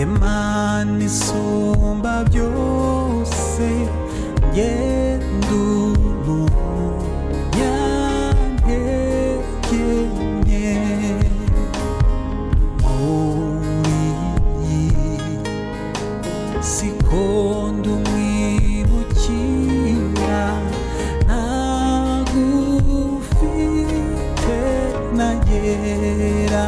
Imana isumba byose ngendo nyantekenye sikondo mwibukira nagufite nagera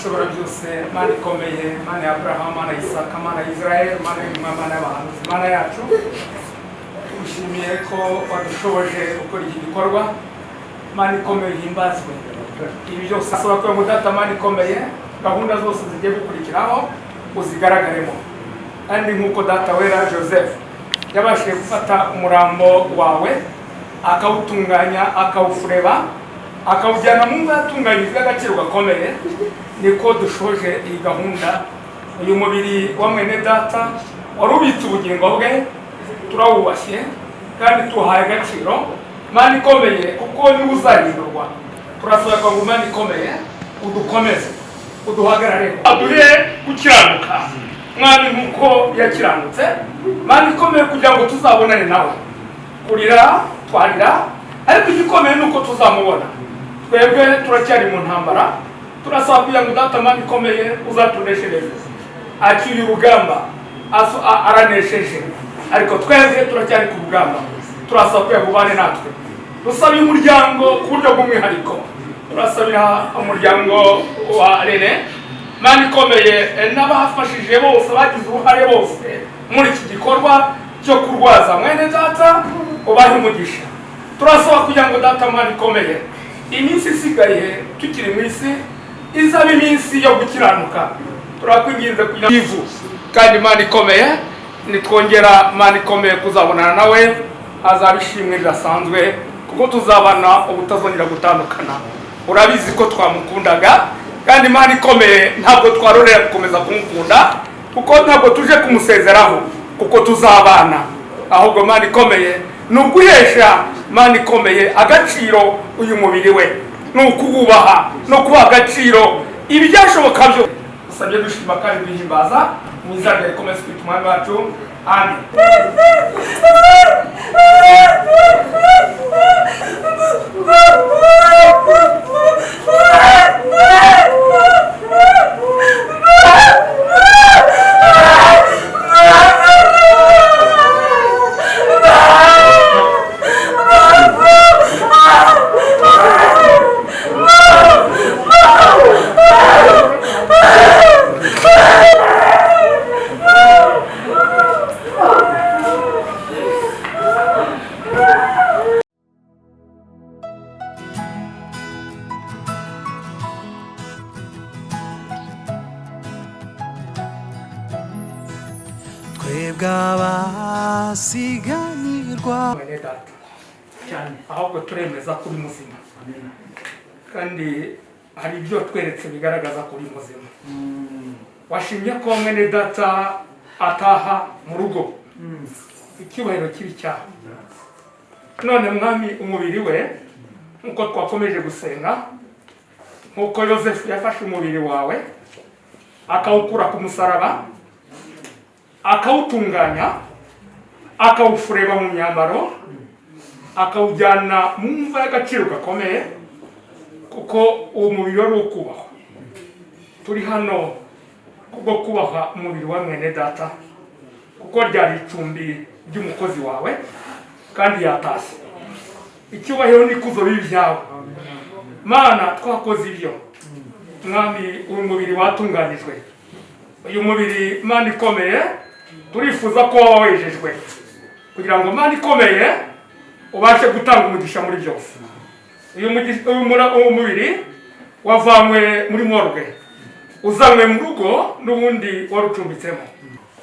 Shobora byose Mana ikomeye, Mana ya Abraham, Mana ya Isaka, Mana ya Israel, Mana y'Imana y'abahanuzi, Mana yacu tugushimiye ko wadushoboje gukora iki gikorwa. Mana ikomeye himbazwe ibi byose asaba ko mudata Mana ikomeye gahunda zose zigiye gukurikiraho uzigaragaremo kandi nkuko data wera Joseph yabashije gufata umurambo wawe akawutunganya akawufureba akawujyana mu ngatunganyijwe agaciro gakomeye niko dushoje iyi gahunda. Uyu mubiri wa mwene data warubitse ubugingo bwe turawubashye kandi tuhaye agaciro. Mana ikomeye kuko ni uzahindurwa turasaba ko Mana ikomeye udukomeze uduhagarare aduhe gukiranuka mwami nkuko yakiranutse. Mana ikomeye kugira ngo tuzabonane nawe kurira twarira ariko igikomeye nuko tuzamubona. Twebwe turacyari mu ntambara turasaba kugira ngo data Mana ikomeye uzatuneshereze akiri urugamba aranesheje ariko twebwe turacyari ku rugamba. Turasaba kugira ngo ubane natwe dusaba umuryango ku buryo bw'umwihariko turasabira umuryango wa Rene Mana ikomeye n'abafashije bose bagize uruhare bose muri iki gikorwa cyo kurwaza mwene data ubahe umugisha. Turasaba kugira ngo data Mana ikomeye iminsi isigaye tukiri mu isi izaba iminsi yo gukiranuka. Turakwinginze kugira ivu kandi Mana ikomeye nitwongera Mana ikomeye kuzabonana nawe azabishimwe rirasanzwe kuko tuzabana ubutazongera gutandukana. Urabizi ko twamukundaga kandi Mana ikomeye ntabwo twarorera gukomeza kumukunda kuko ntabwo tuje kumusezeraho kuko tuzabana ahubwo Mana ikomeye nuguhesha Mana ikomeye agaciro uyu mubiri we nukuwubaha no kuba agaciro ibi byashoboka byo. Usabye dushima kandi duhimbaza mu izina rya Yesu Kristo umwami wacu, amen. bw'abasiganirwa cyane ahubwo turemeza kuri muzima kandi hari ibyo tweretse bigaragaza kuri muzima. Washimye ko mwene data ataha mu rugo icyubahiro kiri cyaho. None mwami umubiri we nkuko twakomeje gusenga, nkuko Yosefu yafashe umubiri wawe akawukura ku musaraba akawutunganya akawufureba mu myambaro akawujyana mu mva y'agaciro gakomeye, kuko uwo mubiri wari ukubahwa. Turi hano kubwo kubaha umubiri wa mwene data, kuko ryari icumbi ry'umukozi wawe kandi yatashye. Icyubahiro n'ikuzo bibi byawe Mana, twakoze ibyo mwami. Uyu mubiri watunganijwe, uyu mubiri Mana ikomeye, turifuza ko waba wejejwe kugira ngo Mana ikomeye ubashe gutanga umugisha muri byose. Uyu mubiri wavanywe muri morgue uzanywe mu rugo n'ubundi warucumbitsemo,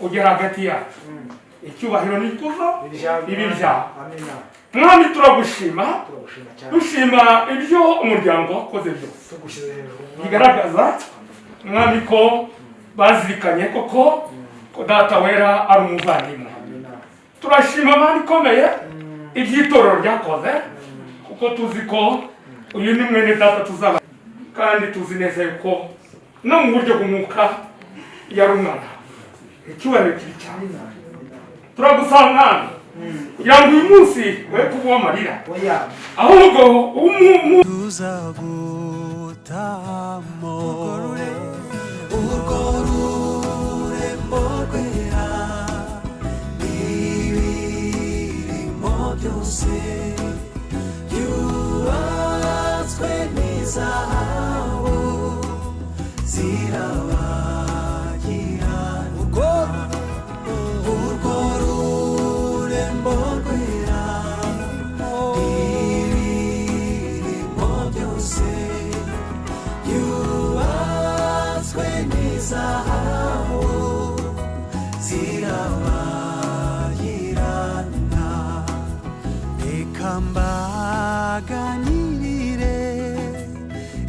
ugera hagati yacu. Icyubahiro n'ikuzo ibi byawe mwami, turagushima, dushima ibyo umuryango wakoze byose, bigaragaza mwami ko bazirikanye koko ko data wera ari umuvandimwe. Turashima Mana ikomeye iby'itorero ryakoze, kuko tuzi ko uyu ni mwene data tuzaba, kandi tuzi neza yuko no mu buryo bw'umwuka yari umwana. Icyubahiro kiri cyane, turagusaba Mwami kugira ngo uyu munsi we kuba amarira, ahubwo tuzagutamo urwo rurembo rwera n'ibirimo byose byubatswe n'izahabu zirabagirana. Urwo rurembo rwera n'ibirimo byose byubatswe n'izahabu zirabagirana. Reka mbaganirire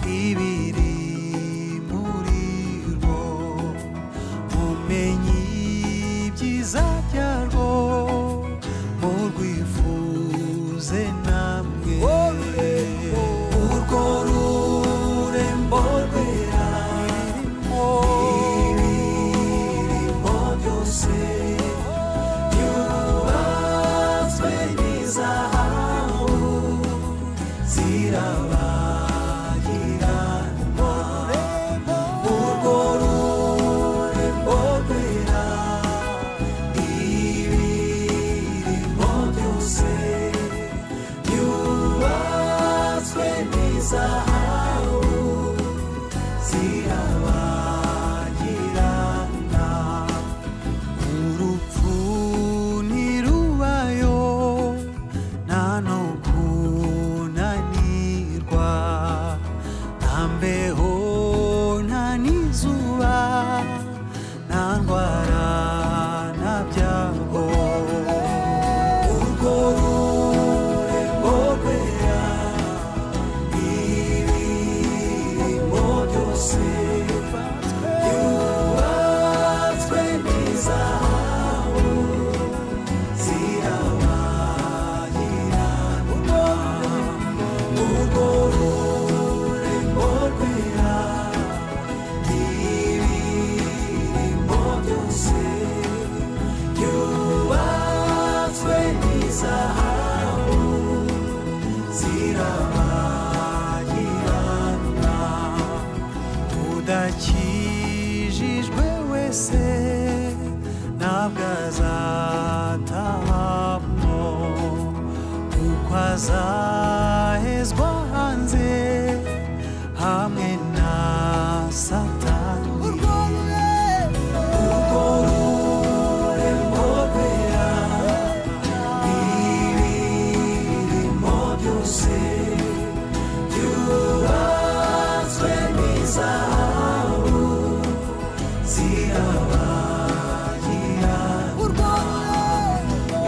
ibiri muri rwo, mumenye ibyiza byarwo, murwifuze namwe. Urwo rurembo rwera n'ibirimo byose byubatswe n'izahabu zirabagirana. Urwo rurembo rwera n'ibirimo byose byubatswe n'izahabu zirabagirana. Urupfu ntirubayo, nta no kunanirwa, nta mbeho nta n'izuba, nta ndwara nta byago. Urwo rurembo rwera n'ibirimo byose byubatswe n'izahabu zirabagirana. Urwo rurembo rwera n'ibirimo byose byubatswe n'izahabu zirabagirana. Udakijijwe wese ntabwo azatahamo, kuko azahezwa hanze hamwe na Satani. Urwo rurembo rwera n'ibirimo byose byubatswe n'izahabu zirabagirana.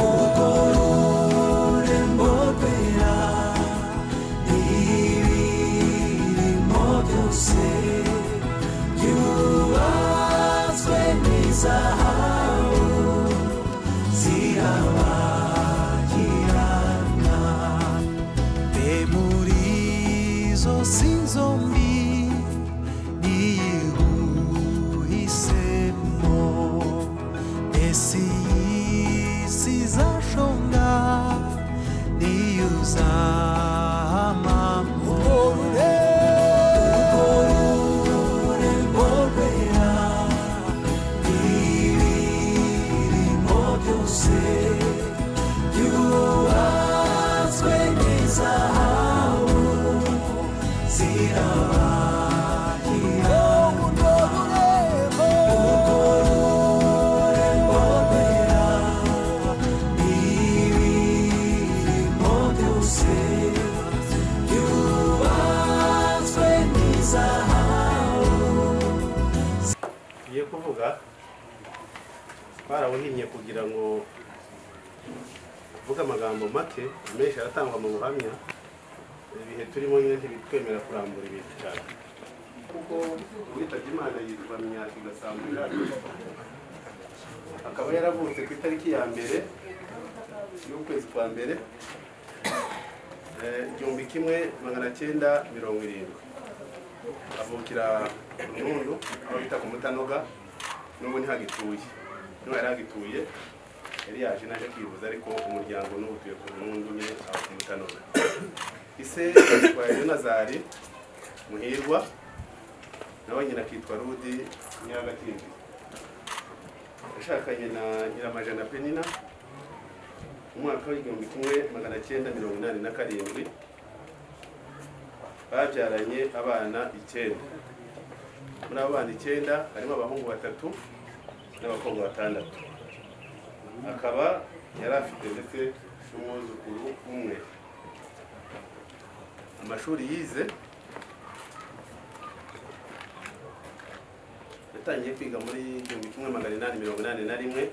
Urwo rurembo rwera sizashonga niyuzamamo ururembo rwera n'ibirimo byose byubatswe n'izahabu zirabagira kuvuga barawuhinnye kugira ngo vuga amagambo make menshi aratangwa mu buhamya ibihe turimo nyine ntibitwemera kurambura ibintu cyane kuko witabye Imana yitwa MINYATI GASAMBO akaba yaravutse ku itariki ya mbere y'ukwezi kwa mbere 1970 avukira Runundu aho bita ku Mutanoga n'ubu ntihagituye yari agituye yari yaje naje kwivuza ariko umuryango n'ubutuye ku Runundu nyine aho ku Mutanoga ise yitwa Nazari Muhirwa nawe nyina akitwa Rudi Nyagatimbi yashakanye na Nyiramajana Penina umwaka w'1987 babyaranye abana 9 muri abo bana 9 harimo abahungu 3 n'abakobwa 6 akaba yari afite ndetse n'umwuzukuru umwe amashuri yize yatangiye kwiga muri 1881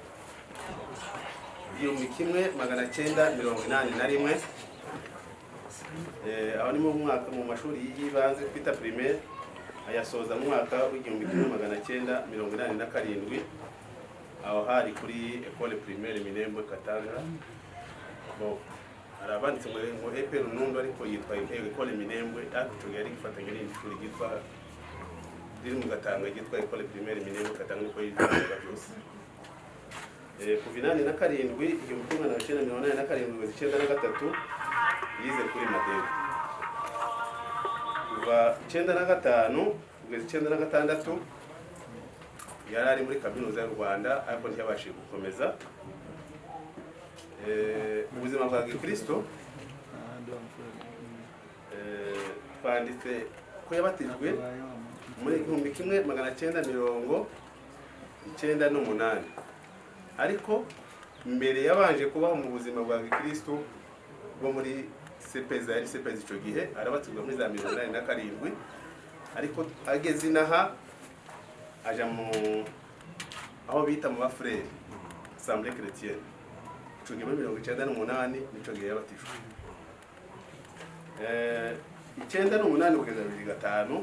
1981 aho ni mu mashuri y'ibanze twita primaire ayasoza mu mwaka w'1987 aho hari kuri école primaire Minembwe Katanga bo arabanditse ngo EP Runundu ariko yitwa école Minembwe acto yari gifatanye n'ishuri gitwa riri mu Gatanga gitwa école primaire Minembwe Katanga niko yitwa byose kuva 1987 yize kuri Madebe kuva 95 kugeza 96 yari ari muri kaminuza y'u Rwanda ariko ntiyabashije gukomeza ubuzima bwa Gikristo twanditse ko yabatijwe muri 1998 ariko mbere yabanje kubaho mu buzima bwa Gikristo bwo muri CPZ yari CPZ icyo gihe arabatizwa muri za 87 ariko ageze inaha aja mu aho bita mu bafrere Assemblée chrétienne icyo gihe muri 1998 nico gihe yabatijwe 98 kugeza 2005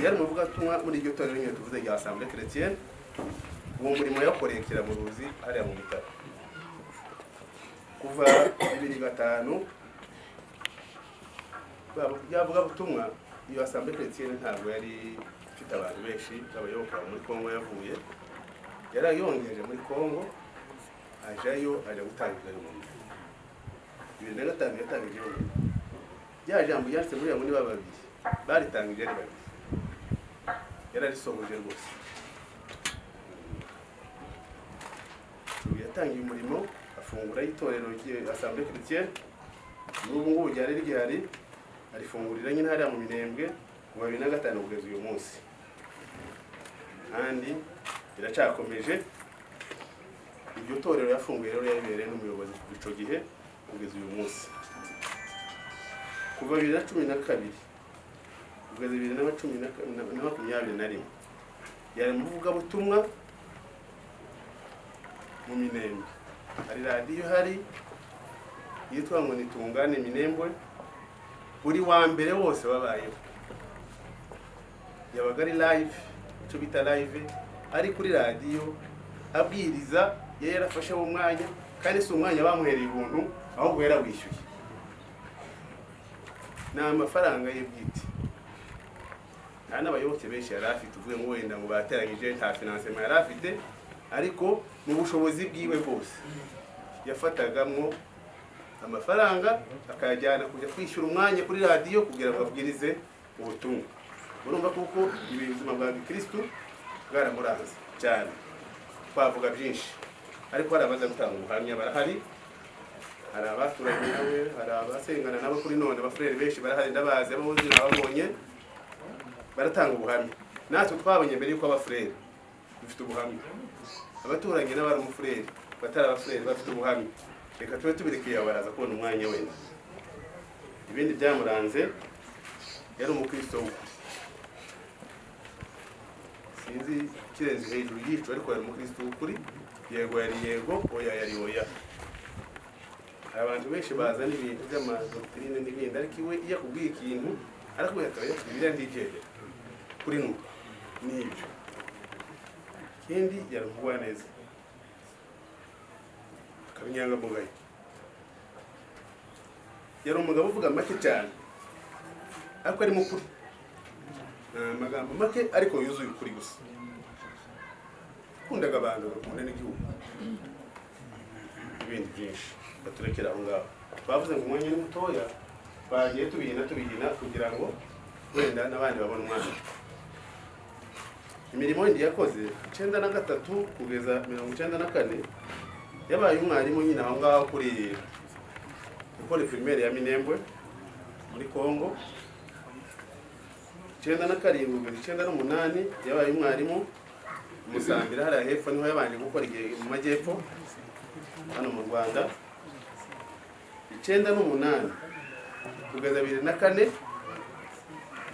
yari muvuga tumwa muri iryo torero nyine tuvuze rya Assemblée chrétienne uwo murimo yakorekera mu ruzi hariya mu bitaro kuva 2005 yavuga butumwa iyo Assemblée chrétienne ntabwo yari ifite abantu benshi abayoboka muri Kongo yavuye yarayongeje muri Kongo ajayo aja gutangiza umuntu 2005 yatangije ya jambo yanditse muri muri babiri baritangije ari babiri yararisohoje rwose yatangiye umurimo afungura itorero Assemblée chrétienne n'ubu ngubu ryari rigihari arifungurira nyine hariya mu Minembwe kuva 2005 kugeza uyu munsi kandi iracakomeje iryo torero yafunguye rero yabereye n'umuyobozi w'ico gihe kugeza uyu munsi kuva 2012 kugeza 2021 yari muvuga butumwa mu Minembwe hari radio hari yitwa ngo nitungane Minembwe uri wa mbere wose wabayeho yabaga ari live cyo bita live ari kuri radio abwiriza yarafashe mu mwanya kandi si umwanya bamuhereye ubuntu ahubwo yarawishyuye na amafaranga ye bwite nta n'abayoboke benshi yari afite uvuye ngo wenda ngo bateranyije nta financement yari afite ariko mu bushobozi bwiwe bwose yafatagamo amafaranga akayajyana kujya kwishyura umwanya kuri radiyo kugira ngo abwirize ubutumwa. Urumva kuko ubuzima bwa Kristo bwaramuranze cyane, twavuga byinshi ariko hari abaza gutanga ubuhamya barahari, hari abaturanye nawe, hari abasengana nabo kuri none, abafurere benshi barahari ndabazi, ababuzi nababonye baratanga ubuhamya. Natwe twabonye mbere yuko abafurere bifite ubuhamya, abaturanye n'abari umufurere batari abafurere bafite ubuhamya. Reka tube tubirekeye baraza kubona umwanya wenda. Ibindi byamuranze yari umukristo we, sinzi kirenze hejuru yico, ariko yari umukristo w'ukuri. Yego yari yego, oya yari oya. Abantu benshi bazana ibintu by'amadoktrinine n'ibindi, ariko iwe iyo akubwiye ikintu arakubwira ati Bibiliya ndikeye kuri nuko nibyo. Ikindi yari umugwa neza, kabinyanga mugaye, yari umugabo uvuga make cyane ariko ari mukuri, amagambo make ariko yuzuye ukuri gusa. Kundaga abantu, bakunda n'igihugu, ibindi byinshi baturekera aho ngaho. Twavuze ngo umwanya ni mutoya, bagiye tubihina kugira ngo wenda n'abandi babone umwanya. Imirimo yindi yakoze 93 kugeza 94 yabaye umwarimu nyine aho ngaho kuri école primaire ya Minembwe muri Kongo. 97 kugeza 98 yabaye umwarimu Musambira hariya hepfo, niho yabanje gukora igihe mu majyepfo hano mu Rwanda. 98 kugeza 2004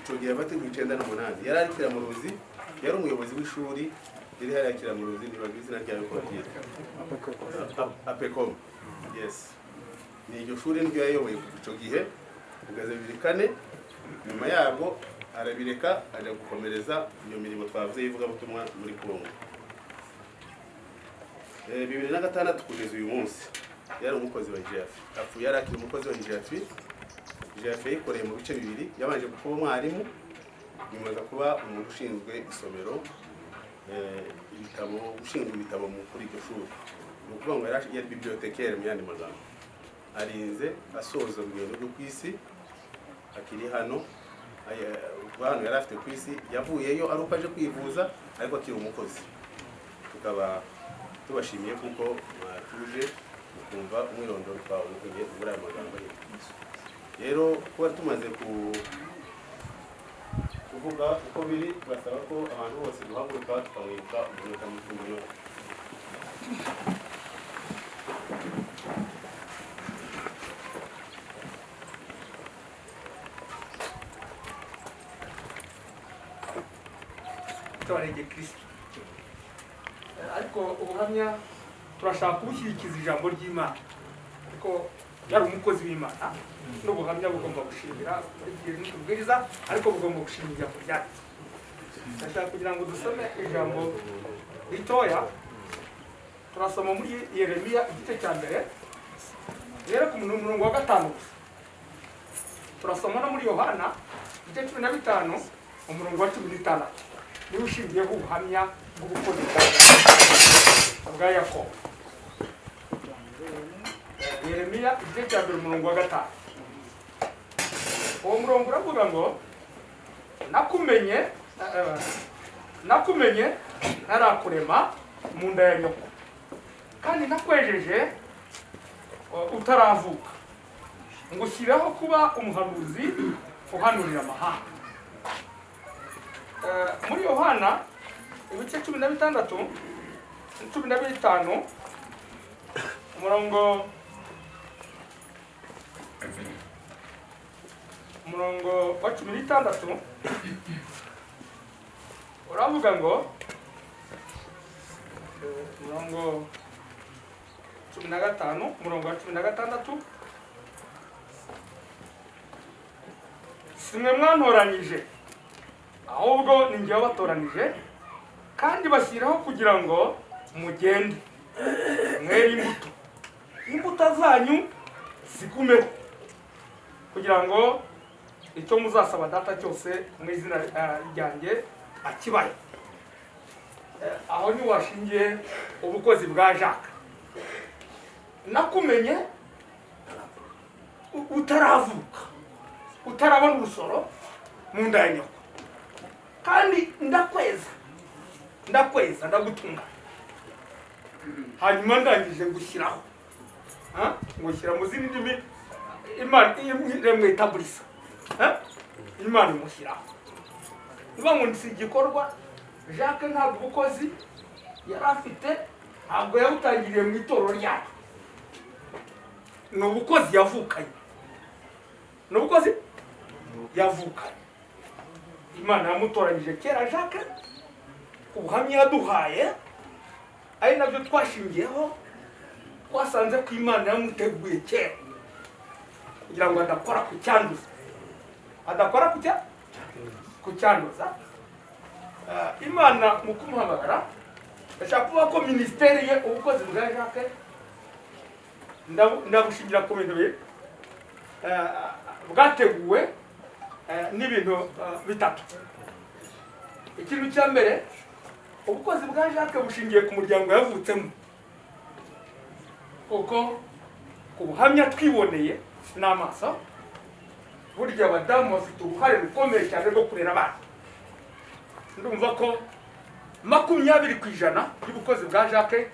icyo gihe bati 98 yari ari Kiramuruzi, yari umuyobozi w'ishuri riri hariya Kiramuruzi, nibaga izina ryayo ko ryitwa Apecom. Yes, ni iryo shuri niryo yayoboye icyo gihe kugeza 2004. Nyuma yabwo arabireka ajya gukomereza iyo mirimo twavuze y'ivugabutumwa muri Kongo. 2006 kugeza uyu munsi yari umukozi wa Jacques. Apfuye yari akiri umukozi wa Jacques. Jacques yikoreye mu bice bibiri, yabanje kuba umwarimu, nyuma aza kuba umuntu ushinzwe isomero, ibitabo, ushinzwe ibitabo kuri iryo shuri. Ni ukuvuga ngo yari bibliothèque mu yandi magambo. Arinze asoza urugendo rwo ku isi akiri hano. Hano yari afite ku isi, yavuyeyo ari uko aje kwivuza ariko akiri umukozi. Tukaba tubashimiye kuko mwatuje mukumva umwirondoro twawe ugiye muri aya magambo. Rero kuba tumaze kuvuga uko biri, basaba ko abantu bose duhaguruka tukawita umunota muto. Tubarege Kristo. Ariko ubuhamya turashaka kubushyirikiza ijambo ry'Imana, ariko yari umukozi w'Imana n'ubuhamya bugomba gushimira muri tubwiriza, ariko bugomba gushimira ijambo ryacu. Ndashaka kugira ngo dusome ijambo ritoya. Turasoma muri Yeremiya igice cya mbere rero ku murongo wa 5 gusa. Turasoma no muri Yohana igice 15 umurongo wa 16. Niwe ushingiyeho ubuhamya bw'ubukozi bwa Yakobo. Yeremiya igice cya mbere umurongo wa 5. Uwo murongo uravuga ngo nakumenye ntarakurema mu nda ya nyoko, kandi nakwejeje utaravuka, ngushyiraho kuba umuhanuzi uhanurira amahanga. Muri Yohana ibice 16 15 umurongo wa 16 uravuga ngo umurongo 15 umurongo wa 16, simwe mwantoranyije ahubwo ni njye wabatoranije, kandi bashyiraho kugira ngo mugende mwere imbuto zanyu zigumeho, kugira ngo icyo muzasaba data cyose mu izina ryanjye akibaye. aho ni washingiye ubukozi bwa Jacques. Nakumenye utaravuka, utarabona urusoro mu nda ya nyoko, kandi ndakweza ndagutunga. Hanyuma ndangije ngushyiraho, ngushyira mu zindi ndimi Imana imwitaburisa, Imana imushyiraho. Niba ngo si igikorwa Jacques ntabwo ubukozi yari afite, ntabwo yawutangiriye mu itorero ryacu. Ni ubukozi yavukanye, ni ubukozi yavukanye. Imana yamutoranyije kera Jacques, ubuhamya yaduhaye ari nabyo twashingiyeho, twasanze ko Imana yamuteguye kera kugira ngo adakora ku cyanduza, adakora ku cyanduza. Imana mu kumuhamagara ashaka kuvuga ko ministeri ye ubukozi bwa Jacques ndabushingira ku bintu bwateguwe n'ibintu bitatu. Ikintu cya mbere, ubukozi bwa Jacques bushingiye ku muryango yavutsemo, kuko ku buhamya twiboneye n'amaso, burya abadamu bafite uruhare rukomeye cyane rwo kurera abana. Ndumva ko 20% y'ubukozi bwa Jacques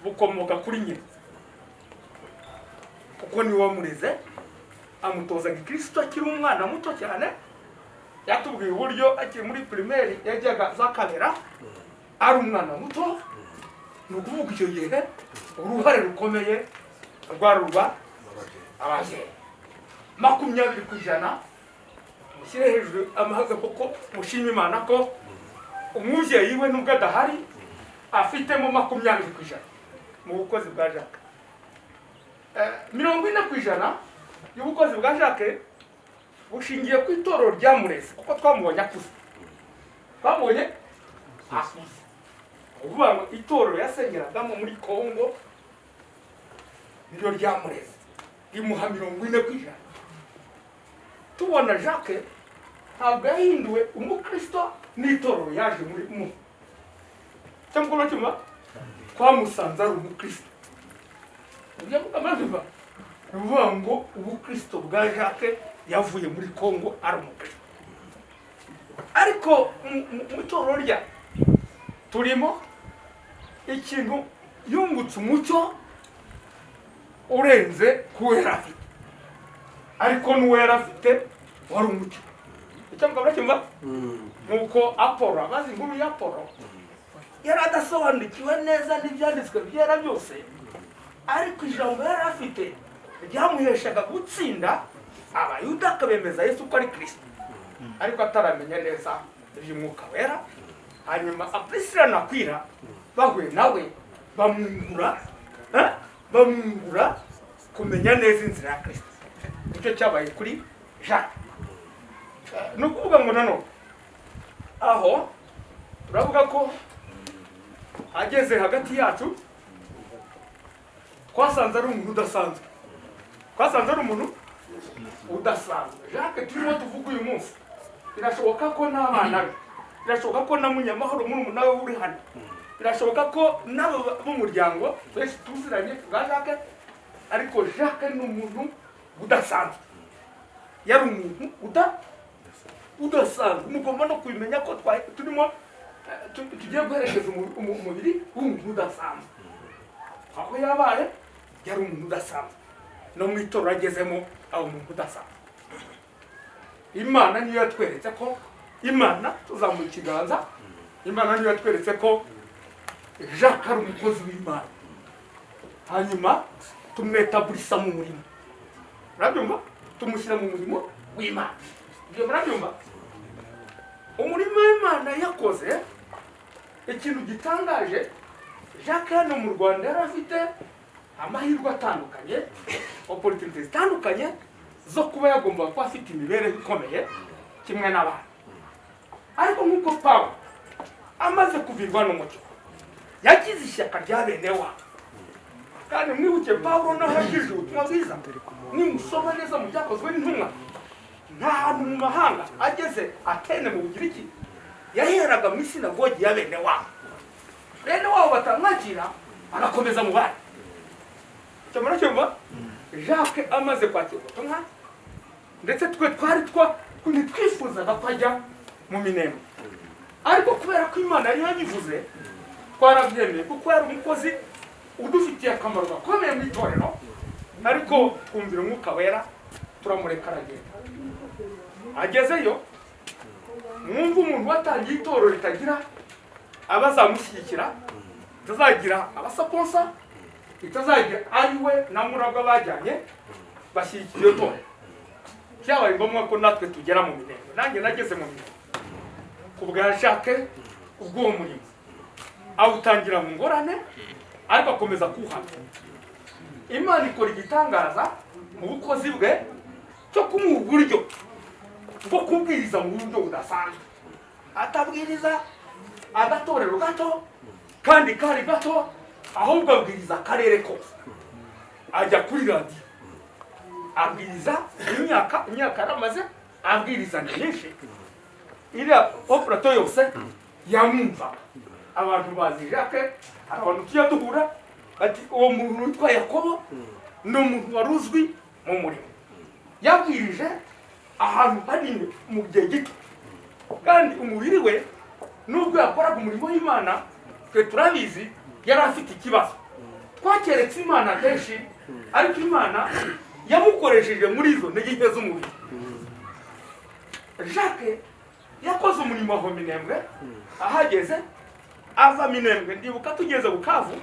bukomoka kuri nyina, kuko ni wamureze amutoza Kristo akiri umwana muto cyane. Yatubwiye uburyo akiri muri primaire yajyaga za kamera ari umwana muto. Ni ukuvuga icyo gihe uruhare rukomeye rwa ababyeyi. 20% mushyire hejuru amahaga, kuko mushima Imana ko umubyeyi we nubwo adahari afitemo 20% mu bukozi bwa Jacques. 40% y'ubukozi bwa Jacques bushingiye ku itorero ryamureze, kuko twamubonye akuze, twamubonye akuze. Uvuga ngo itorero yasengeragamo muri Kongo niryo ryamureze, rimuha 40%. Tubona Jacques ntabwo yahinduwe umukristo n'itorero yaje muri mu cyangwa n'cyuma twamusanze ari umukristo. Ibyo amavuga uvuga ngo ubukristo bwa Jacques yavuye muri Kongo ari umukristo, ariko mu itorero rya turimo ikintu yungutse umucyo urenze kuwera afite, ariko n'uwera afite wari umucyo. Icyamva cyumva nuko Apollo, abazi inkuru ya Apollo, yari adasobanukiwe neza n'ibyanditswe byera byose, ariko ijambo yari afite ryamuheshaga gutsinda abayuda, akabemeza Yesu ko ari Kristo, ariko ataramenya neza iby'umwuka wera. Hanyuma Priscilla na Aquila bahuye nawe bamwungura kumenya neza inzira ya Kristo. Nicyo cyabaye kuri Jacques. Ni ukuvuga ngo nanone aho turavuga ko ageze hagati yacu twasanze ari umuntu udasanzwe, twasanze ari umuntu udasanzwe. Jacques turimo tuvuga uyu munsi, birashoboka ko n'abana be, birashoboka ko na munyamahoro murumuna we uri hano, birashoboka ko n'abo b'umuryango twese tuziranye bwa Jacques, ariko Jacques ni umuntu udasanzwe, yari umuntu udasanzwe. Mugomba no kubimenya ko turimo tugiye guherekeza umubiri w'umuntu udasanzwe. Aho yabaye yari umuntu udasanzwe, no mu itorero agezemo abo umuntu udasanzwe. Imana niyo yatweretse ko, Imana tuzamuye ikiganza, Imana niyo yatweretse ko Jacques ari umukozi w'Imana, hanyuma tumwetaburisa mu murimo. Murabyumva? Tumushyira mu murimo w'Imana. Ibyo murabyumva? Umurimo w'Imana yakoze ikintu gitangaje. Jacques hano mu Rwanda yari afite amahirwe atandukanye, opportunities zitandukanye zo kuba yagomba kuba afite imibereho ikomeye kimwe n'abandi. Ariko nk'uko Pawulo amaze kuvirwa n'umucyo, yagize ishyaka rya bene wabo. Kandi mwibuke Pawulo naho yagize ubutumwa bwiza, nimusoma neza mu byakozwe n'intumwa, nta hantu mu mahanga ageze Atene mu Bugiriki yaheraga mu isinagogi ya bene wabo. bene wabo batamwakira agakomeza mu bana cyamara cyumva Jacques amaze kwakira ubutumwa ndetse twe twari ntitwifuzaga kwajya mu minembwe ariko kubera ko Imana yari yabivuze twarabyemeye kuko yari umukozi udufitiye akamaro gakomeye mu itorero ariko twumvira umwuka wera turamureka aragenda agezeyo mwumva umuntu watangiye itorero ritagira abazamushyigikira itazagira abasaponsa itazagira ari we na murabwa bajyanye bashyigikiye itorero byabaye ngombwa ko natwe tugera mu minembwe nanjye nageze mu minembwe ku bwa Jacques ubw'uwo murimo awutangira mu ngorane ariko akomeza kuwuhamya Imana ikora igitangaza mu bukozi bwe cyo kumuha uburyo bwo kubwiriza mu buryo budasanzwe atabwiriza agatorero gato kandi kari gato ahubwo abwiriza akarere kose ajya kuri radiyo abwiriza imyaka yaramaze abwiriza ni nyinshi iriya operato yose yamwumva abantu bazi Jacques hari abantu tujya duhura bati uwo muntu witwa Yakobo ni umuntu wari uzwi mu murimo yabwirije ahantu hanini mu gihe gito kandi umubiri we nubwo yakoraga umurimo w'Imana twe turabizi yari afite ikibazo twakeretse Imana kenshi ariko Imana yamukoresheje muri izo ntege nke z'umubiri Jacques yakoze umurimo aho Minembwe ahageze ava Minembwe ndibuka tugeze Bukavu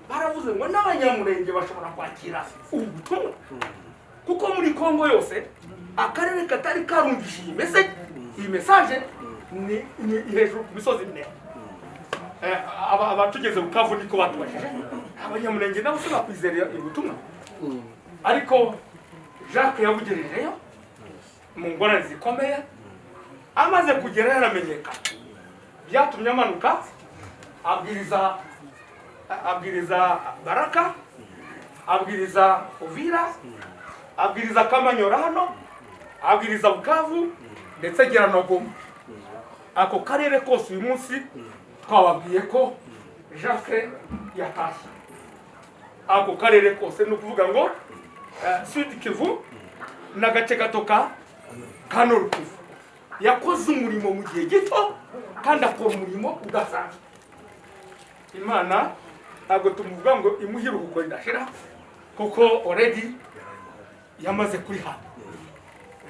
baravuze ngo n'abanyamurenge bashobora kwakira ubutumwa kuko muri Kongo yose akarere katari karumvishije iyi message ni hejuru ku misozi Minembwe abatugeze Bukavu niko batubashije abanyamurenge nabo se bakwizera ubutumwa ariko Jacques yabugerejeyo mu ngorane zikomeye amaze kugera yaramenyekana byatumye amanuka abwiriza Baraka abwiriza Uvira abwiriza Kamanyora hano abwiriza Bukavu ndetse agera no Goma ako karere kose uyu munsi twababwiye ko Jacques yatashye ako karere kose ni ukuvuga ngo Sud Kivu n'agace gato ka Nord Kivu yakoze umurimo mu gihe gito kandi akora umurimo udasanzwe Imana ntabwo tumuvuga ngo imuhire uko idashira kuko already yamaze kuri hano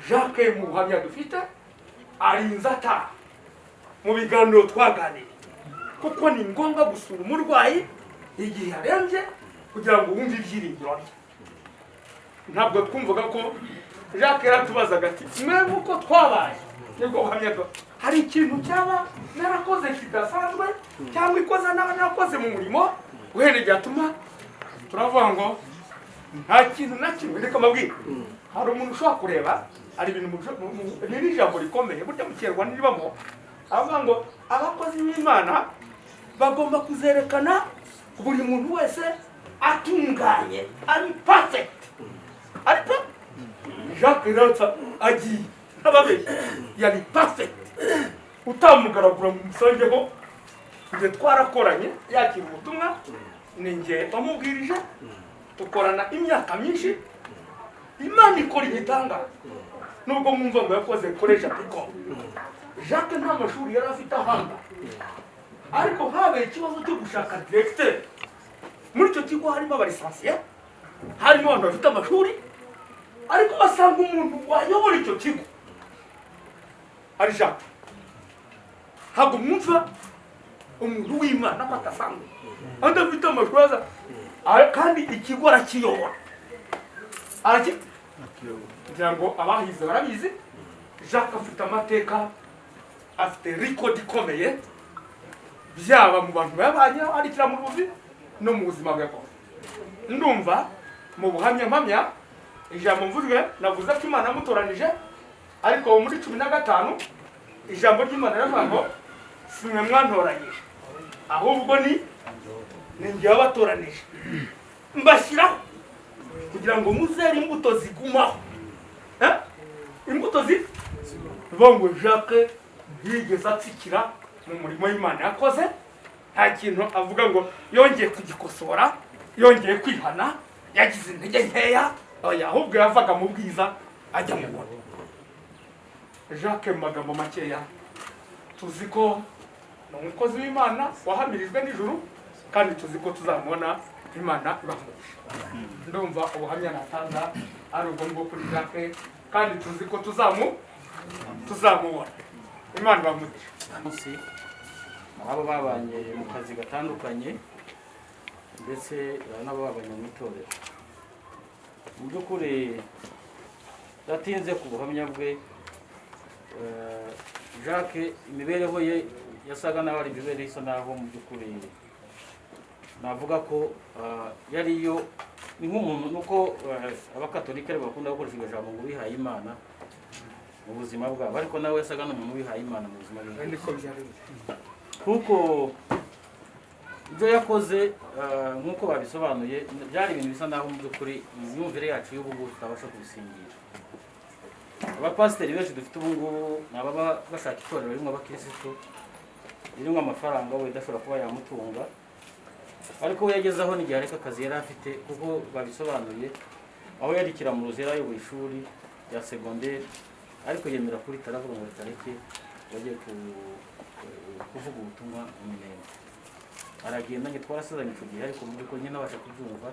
Jacques mu buhamya dufite arinze ataha mu biganiro twaganiriye kuko ni ngombwa gusura umurwayi igihe yarembye kugira ngo wumve ibyiringiro bye ntabwo twumvaga ko Jacques yaratubazaga ati mwebwe uko twabaye nibwo buhamya hari ikintu cyaba narakoze kidasanzwe cyangwa ikoza narakoze mu murimo uhereye atuma turavuga ngo nta kintu na kimwe reka mabwire hari umuntu ushobora kureba ari ibintu ni ijambo rikomeye burya mu Kinyarwanda ribamo avuga ngo abakozi b'Imana bagomba kuzerekana buri muntu wese atunganye ari perfect ariko Jacques Rata agiye n'ababeshyi yari perfect utamugaragura mu musangeho tujye twarakoranye yakira ubutumwa ninjye bamubwirije tukorana imyaka myinshi Imana ikora igitangaza nubwo mwumva ngo yakoze koresha piko Jacques nta mashuri yari afite ahanga ariko habaye ikibazo cyo gushaka directeur muri icyo kigo harimo abalisansiye harimo abantu bafite amashuri ariko basanga umuntu wayobora icyo kigo ari Jacques ntabwo mwumva umuntu w'Imana batasanzwe adafite amashuri aza kandi ikigo arakiyobora kugira ngo abahize barabizi Jacques afite amateka afite record ikomeye byaba mu bantu babanye arikira mu ruzi no mu buzima bwe bwose ndumva mu buhamya mpamya ijambo mvuzwe navuze ko Imana yamutoranije ariko muri 15 ijambo ry'Imana riravuga ngo simwe mwantoranyije ahubwo ni njye wabatoranije mbashyiraho kugira ngo muzere imbuto zigumaho imbuto zivuga ngo Jacques yigeze atsikira mu murimo w'Imana yakoze nta kintu avuga ngo yongeye kugikosora yongeye kwihana yagize intege nkeya oya ahubwo yavaga mu bwiza ajya mu bubi. Jacques mu magambo makeya tuzi ko ni umukozi w'Imana wahamirijwe n'ijuru kandi tuzi ko tuzamubona Imana ibamugisha. Ndumva ubuhamya natanga ari ubwo ngubwo kuri Jacques kandi tuzi ko tuzamubona Imana ibamugisha. munsi abo babanye mu kazi gatandukanye ndetse nabo babanye mu itorero. Mu by'ukuri yatinze ku buhamya bwe. Jacques imibereho ye yasaga naho ari imibereho isa naho mu by'ukuri navuga ko yariyo ni nk'umuntu nuko abakatolika bakunda gukoresha ijambo ngo wihaye Imana mu buzima bwabo, ariko nawe yasaga n'umuntu wihaye Imana mu buzima bwe. Kuko ibyo yakoze nk'uko babisobanuye byari ibintu bisa naho mu by'ukuri imyumvire yacu y'ubu tutabasha kubisingira. Abapasiteri benshi dufite ubu ngubu ni ababa bashaka itorero ririmo abakirisitu ririmo amafaranga we idashobora kuba yamutunga, ariko we yagezeho n'igihe areka akazi yari afite kuko babisobanuye aho yarikira mu ruzira ayoboye ishuri rya segonderi, ariko yemera kuri taravuga ngo tareke bagiye kuvuga ubutumwa mu Minembwe. Aragenda njye twarasezanye icyo gihe ariko mu by'ukuri nyine nabasha kubyumva,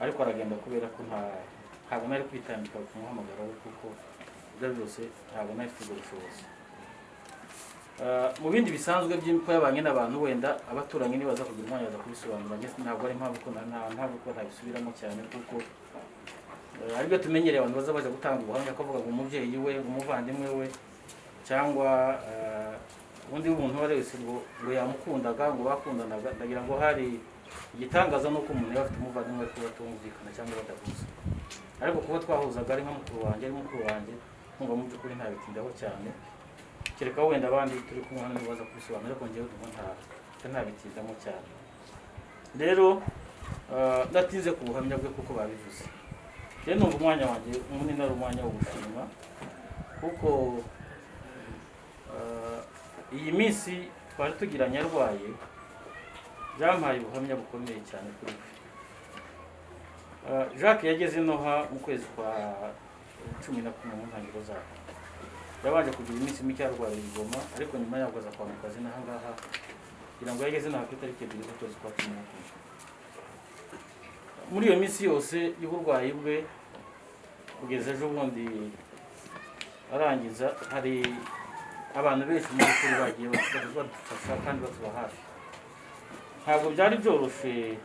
ariko aragenda kubera ko ntabwo nari kwitambika kumuhamagara we kuko ibyo byose ntabwo nari mfite ubushobozi. Mu bindi bisanzwe by'uko yabanye n'abantu wenda abaturanyi nibaza kugira umwanya baza kubisobanura, ntabwo ari impamvu ko ntabisubiramo cyane kuko aribyo tumenyereye abantu baza baje gutanga ubuhamya akavuga ngo umubyeyi we umuvandimwe we cyangwa undi muntu wese ngo yamukundaga ngo bakundanaga. Ndagira ngo hari igitangaza nuko umuntu yaba afite umuvandimwe ariko batumvikana cyangwa badahuza, ariko kuba twahuzaga ari nka mukuru wanjye nkumva mu by'ukuri ntabitindaho cyane, kereka wenda abandi turi kumwe hano baza kubisobanura, ariko njyewe ntabitindamo cyane. Rero ndatinze ku buhamya bwe kuko babivuze. Rero numva umwanya wanjye munini ari umwanya wo gushima kuko iyi minsi twari tugiranye arwaye byampaye ubuhamya bukomeye cyane kuri we. Jacques yageze inoha mu kwezi kwa 11 mu ntangiriro zako. Yabanje kugira iminsi mike arwaye igoma, ariko nyuma yaho aza kwa mukazi n'aha ngaha kugira ngo yageze naho ku itariki 2 z'ukwezi kwa 11. Muri iyo minsi yose y'uburwayi bwe kugeza ejo bundi arangiza, hari abantu benshi mu by'ukuri bagiye badufasha kandi batuba hafi. Ntabwo byari byoroshye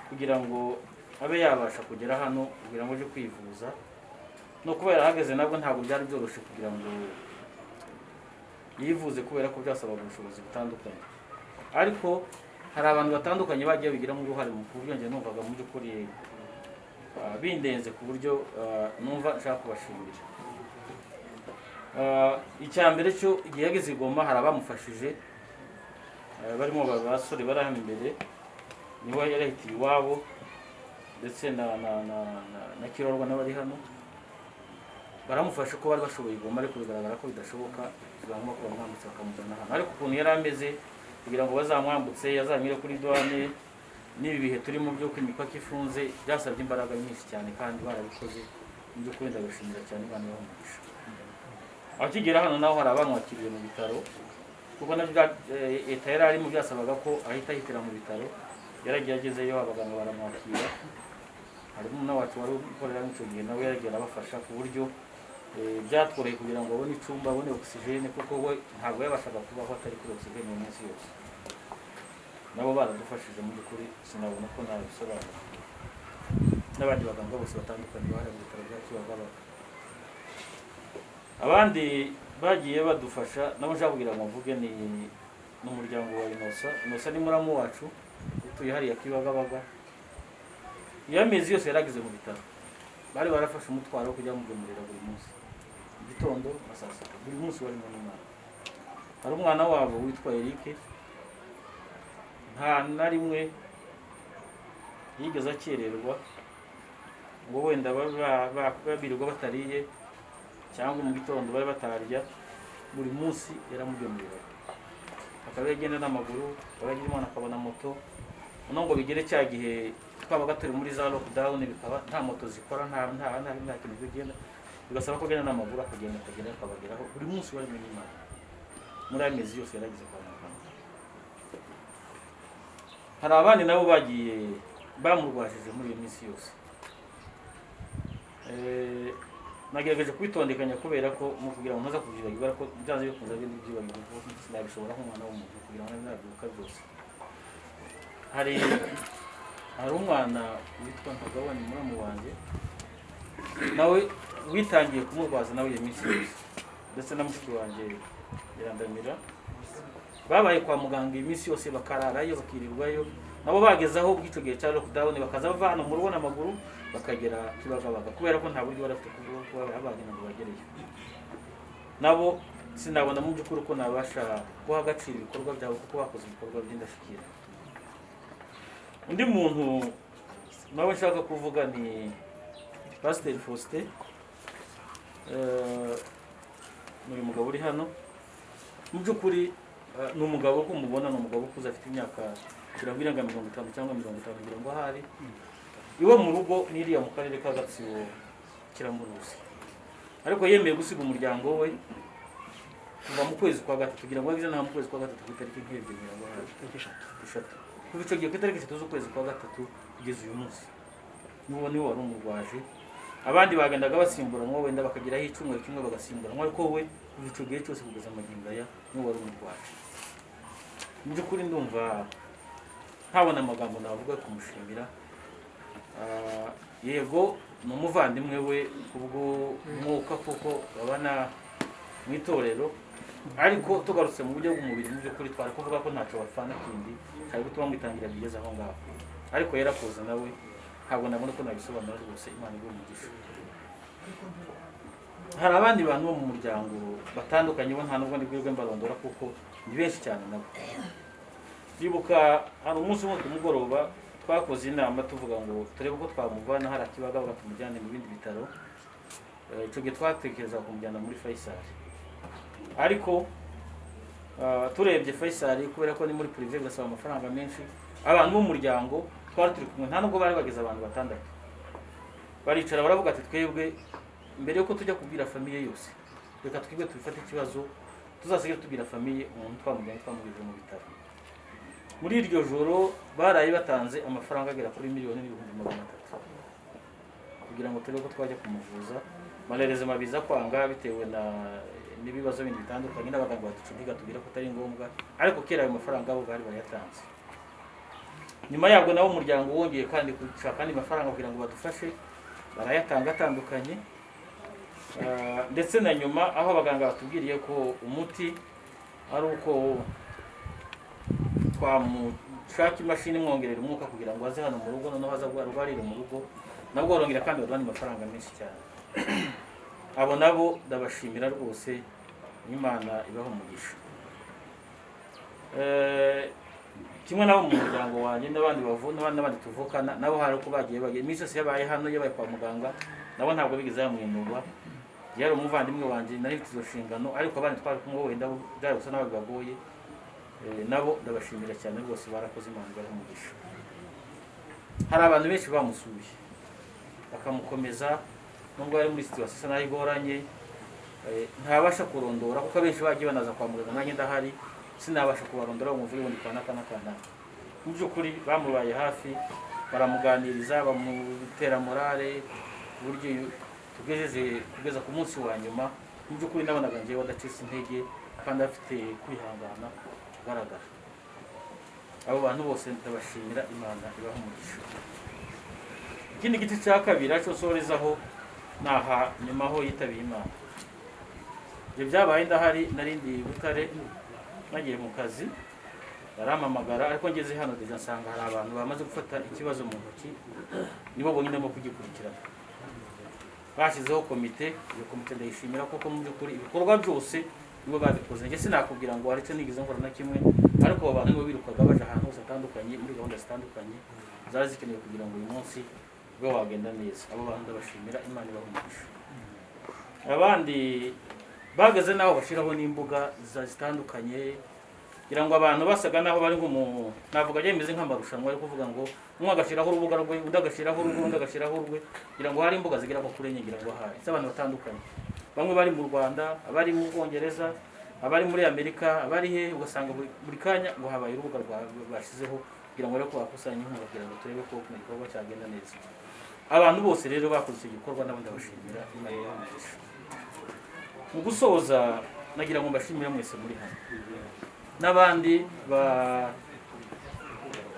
kugira ngo abe yabasha kugera hano kugira ngo aje kwivuza, no kuba yarahageze nabwo ntabwo byari byoroshye kugira ngo yivuze kubera ko byasabaga ubushobozi butandukanye, ariko hari abantu batandukanye bagiye bigiramo uruhare mu buryo njye numvaga mu by'ukuri bindenze ku buryo numva nshaka kubashimira. Icya mbere cyo igihe yageze igoma hari abamufashije barimo abasore bari hano imbere, niwe yarahitiye iwabo ndetse na Kirorwa n'abari hano baramufasha ko bari bashoboye igoma, ariko bigaragara ko bidashoboka tugomba kuba mwambutse bakamujyana hano. Ariko ukuntu yari ameze kugira ngo bazamwambutse yazanyure kuri douane n'ibi bihe turimo byo imipaka ifunze byasabye imbaraga nyinshi cyane kandi barabikoze. Mu by'ukuri ndabashimira cyane Imana yabamugisha. Akigera hano naho hari abamwakiriye mu bitaro kuko nabyo leta yari arimo byasabaga ko ahita ahitira mu bitaro. Yaragiye agezeyo abaganga baramwakira, harimo n'abacu wari ukorera n'icyo gihe nawe yaragiye abafasha ku buryo byatworeye kugira ngo abone icumba abone oxygene, kuko we ntabwo yabashaga kubaho atari kuri oxygene mu minsi yose. Nabo baradufashije mu by'ukuri sinabona ko nabisobanura, n'abandi baganga bose batandukanye bari mu bitaro bya Kibagabaga. Abandi bagiye badufasha nabo nshaka kugira ngo mvuge ni n'umuryango wa Inosa ni muramu wacu utuye hariya Kibagabaga. Iyo amezi yose yaragize mu bitaro bari barafashe umutwaro wo kujya mugemurira buri munsi igitondo na saa sita, buri munsi barimo n'umwana. Hari umwana wabo witwa Eric, nta na rimwe yigeze akererwa ngo wenda babirirwa batariye cyangwa mu gitondo bari batarya, buri munsi yaramugemurira. akaba yagenda n'amaguru, abagira Imana akabona moto. Ngo bigere cya gihe twabaga turi muri za lockdown bikaba nta moto zikora nta kintu bigenda, bigasaba ko agenda n'amaguru akagenda akabageraho buri munsi bari muri Imana. Muri amezi yose yaragize kwa muganga. Hari abandi nabo bagiye bamurwajije muri iyo minsi yose. Nagerageje kwitondekanya kubera ko mu kugira ngo ntaza kubyibagirwa ko byanze bikunze bindi byibagirwa kuko sinabishobora nk'umwana w'umuntu kugira ngo nabibuka byose. Hari umwana witwa Ntagabanya muramu wanjye nawe witangiye kumurwaza nawe iyo minsi yose, ndetse na mushiki wanjye Irandamira babaye kwa muganga iyi minsi yose bakararayo bakirirwayo, nabo bagezaho bw'icyo gihe cya lockdown bakaza bava hano mu rugo n'amaguru bakagera Kibagabaga kubera ko nta buryo barafite kuba abagenda ngo bagereyo. Nabo sinabona mu by'ukuri ko nabasha guha agaciro ibikorwa byabo kuko bakoze ibikorwa by'indashyikirwa. Undi muntu nawe nshaka kuvuga ni Pastor Faustin. Uyu mugabo uri hano mu by'ukuri ni umugabo ko mubona, ni umugabo ukuze afite imyaka 50 cyangwa 50 ngira ngo ahari. Iwe mu rugo n'iriya mu karere ka Gatsibo Kiramuruzi, ariko yemeye gusiga umuryango we kuva mu kwezi kwa gatatu kugira ngo agize nta mu kwezi kwa gatatu ku itariki nk'ebyiri ngira ngo ahari 3 kuva icyo gihe ku itariki 3 z'ukwezi kwa gatatu kugeza uyu munsi niwo wari umurwaje. Abandi bagendaga basimburanwa wenda bakageraho icyumweru kimwe bagasimburanwa, ariko we kuva icyo gihe cyose kugeza amagingo aya niwo wari umurwaje. Mu by'ukuri ndumva ntabona amagambo navuga kumushimira. Yego ni umuvandimwe we kubwo umwuka kuko babana mu itorero, ariko tugarutse mu buryo bw'umubiri mu by'ukuri twari kuvuga ko ntacyo bapfana kindi cyari gutuma mwitangira bigeze aho ngaho, ariko yarakoze nawe ntabwo nabona ko nabisobanura rwose. Imana ibe umugisha. Hari abandi bantu bo mu muryango batandukanye bo nta nubwo ndi bwirwe mbarondora kuko ni benshi cyane nabo. Ndibuka hari umunsi umwe kumugoroba twakoze inama tuvuga ngo turebe uko twamuvana hari Kibagabaga tumujyane mu bindi bitaro. Icyo gihe twatekereza kumujyana muri Faisal, ariko turebye Faisal kubera ko ni muri privé gasaba amafaranga menshi. Abantu bo mu muryango twari turi kumwe nta nubwo bari bageze abantu batandatu, baricara baravuga ati twebwe mbere yuko tujya kubwira famiye yose reka twebwe tubifate ikibazo tuzasigare tubwira famiye umuntu twamujyanye twamugeze mu bitaro. Muri iryo joro baraye batanze amafaranga agera kuri 1,300,000 kugira ngo turebe ko twajya kumuvuza. Malereze mabiza kwanga bitewe n'ibibazo bindi bitandukanye n'abaganga baducundiga tubwira ko atari ngombwa, ariko kera ayo mafaranga abo bari bayatanze. Nyuma yabwo nabo umuryango wongeye kandi gushaka andi mafaranga kugira ngo badufashe, barayatanga atandukanye. Ndetse na nyuma aho abaganga batubwiriye ko umuti ari uko twamushaka imashini imwongerera umwuka kugira ngo aze hano mu rugo, noneho aza arwarire mu rugo, nabwo barongera kandi baduha amafaranga menshi cyane. Abo nabo ndabashimira rwose, Imana ibaho umugisha. Kimwe nabo mu muryango wanjye n'abandi tuvukana nabo hari uko bagiye iminsi yose yabaye hano yabaye kwa muganga, nabo ntabwo bigeze bamwinurwa. Yari umuvandimwe wanjye nari mfite izo nshingano, ariko abandi twari kumwe wenda byari gusa n'abagoye. Nabo ndabashimira cyane rwose, barakoze. Imana ibaho umugisha. Hari abantu benshi bamusuye bakamukomeza nubwo ari muri situation isa naho igoranye, ntabasha kurondora kuko abenshi bagiye banaza kwa muganga nanjye ndahari sinabasha kubarondora umuvuye ubundi kwa nakana. Mu by'ukuri bamubaye hafi, baramuganiriza, bamutera morale buryo kugeza ku munsi wa nyuma. Mu by'ukuri nabonaga ngiye wadacitse intege kandi afite kwihangana kugaragara. Abo bantu bose ndabashimira, Imana ibaho umugisha. Ikindi giti cya kabiri cyo sorezaho naha nyuma ho yitabiye Imana. Ibyo byabaye ndahari, narindi Butare nagiye mu kazi, barampamagara, ariko ngeze hano deja nsanga hari abantu bamaze gufata ikibazo mu ntoki, nibo bonyine mo kugikurikirana. Bashyizeho komite, iyo komite ndayishimira kuko mu by'ukuri ibikorwa byose nibo babikoze. Nge sinakubwira ngo hari cyo nigize nkora na kimwe, ariko abo bantu nibo birukaga baje ahantu hose atandukanye muri gahunda zitandukanye zari zikenewe kugira ngo uyu munsi bwo wagenda neza. Abo bantu ndabashimira, Imana ibaho umugisha. Abandi bageze naho bashiraho n'imbuga zitandukanye kugira ngo abantu basaga naho bari nk'umuntu navuga yemeze nk'amarushanwa yo kuvuga ngo umwe agashiraho urubuga rwe undi agashiraho urwe undi agashiraho urwe kugira ngo hari imbuga zigira ko kure nyigira ngo hari abantu batandukanye bamwe bari mu Rwanda abari mu Bwongereza abari muri Amerika abari he ugasanga buri kanya ngo habaye urubuga rwashizeho kugira ngo rero bakusanye inkunga kugira ngo turebe ko igikorwa cyagenda neza abantu bose rero bakoze icyo gikorwa nabo ndabashimira Imana yabamugisha mu gusoza nagira ngo mbashimire mwese muri hano n'abandi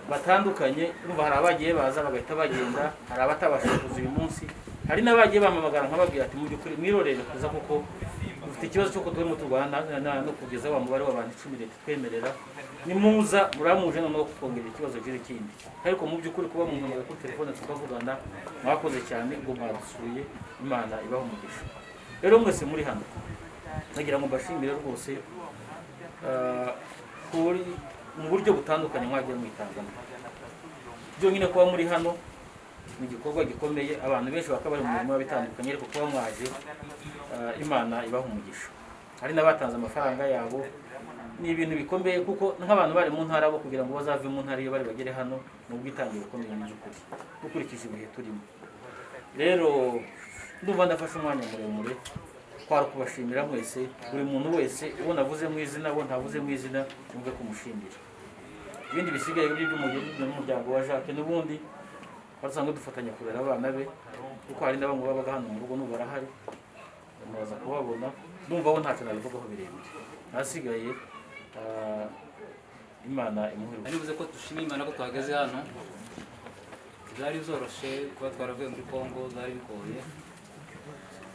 batandukanye urumva hari abagiye baza bagahita bagenda hari abatabasha kuza uyu munsi hari n'abagiye bamamagara nkababwira ati mu by'ukuri mwirorere kuza kuko ufite ikibazo cyo turimo turwana no kugeza wa mubare w'abantu 10 leta twemerera nimuza muramuje no kongera ikibazo kiri kindi ariko mu by'ukuri kuba mu muntu kuri telefone tukavugana mwakoze cyane ngo mwadusuye Imana ibaho umugisha rero mwese muri hano nagira ngo mbashimire rwose kuri mu buryo butandukanye mwagiye mwitangana byo nyine kuba muri hano ni igikorwa gikomeye abantu benshi bakaba bari mu mirimo bitandukanye ariko kuba mwaje Imana ibaha umugisha hari n'abatanze amafaranga yabo ni ibintu bikomeye kuko nk'abantu bari mu ntara bo kugira ngo bazave mu ntara iyo bari bagere hano mu bwitangire bukomeye mu by'ukuri gukurikije ibihe turimo rero ndumva ndafashe umwanya muremure kwara kubashimira mwese buri muntu wese uwo navuze mu izina bo ntavuze mu izina numve kumushimira ibindi bisigaye by'umuryango wa Jacques n'ubundi barasanga dufatanya kurera abana be kuko hari n'abamwe babaga hano mu rugo n'ubarahari mubaza kubabona ndumva bo ntacyo nabivugaho birebire nasigaye Imana imuhira nibuze ko dushimira Imana ko twageze hano byari byoroshye kuba twaravuye muri Kongo byari bigoye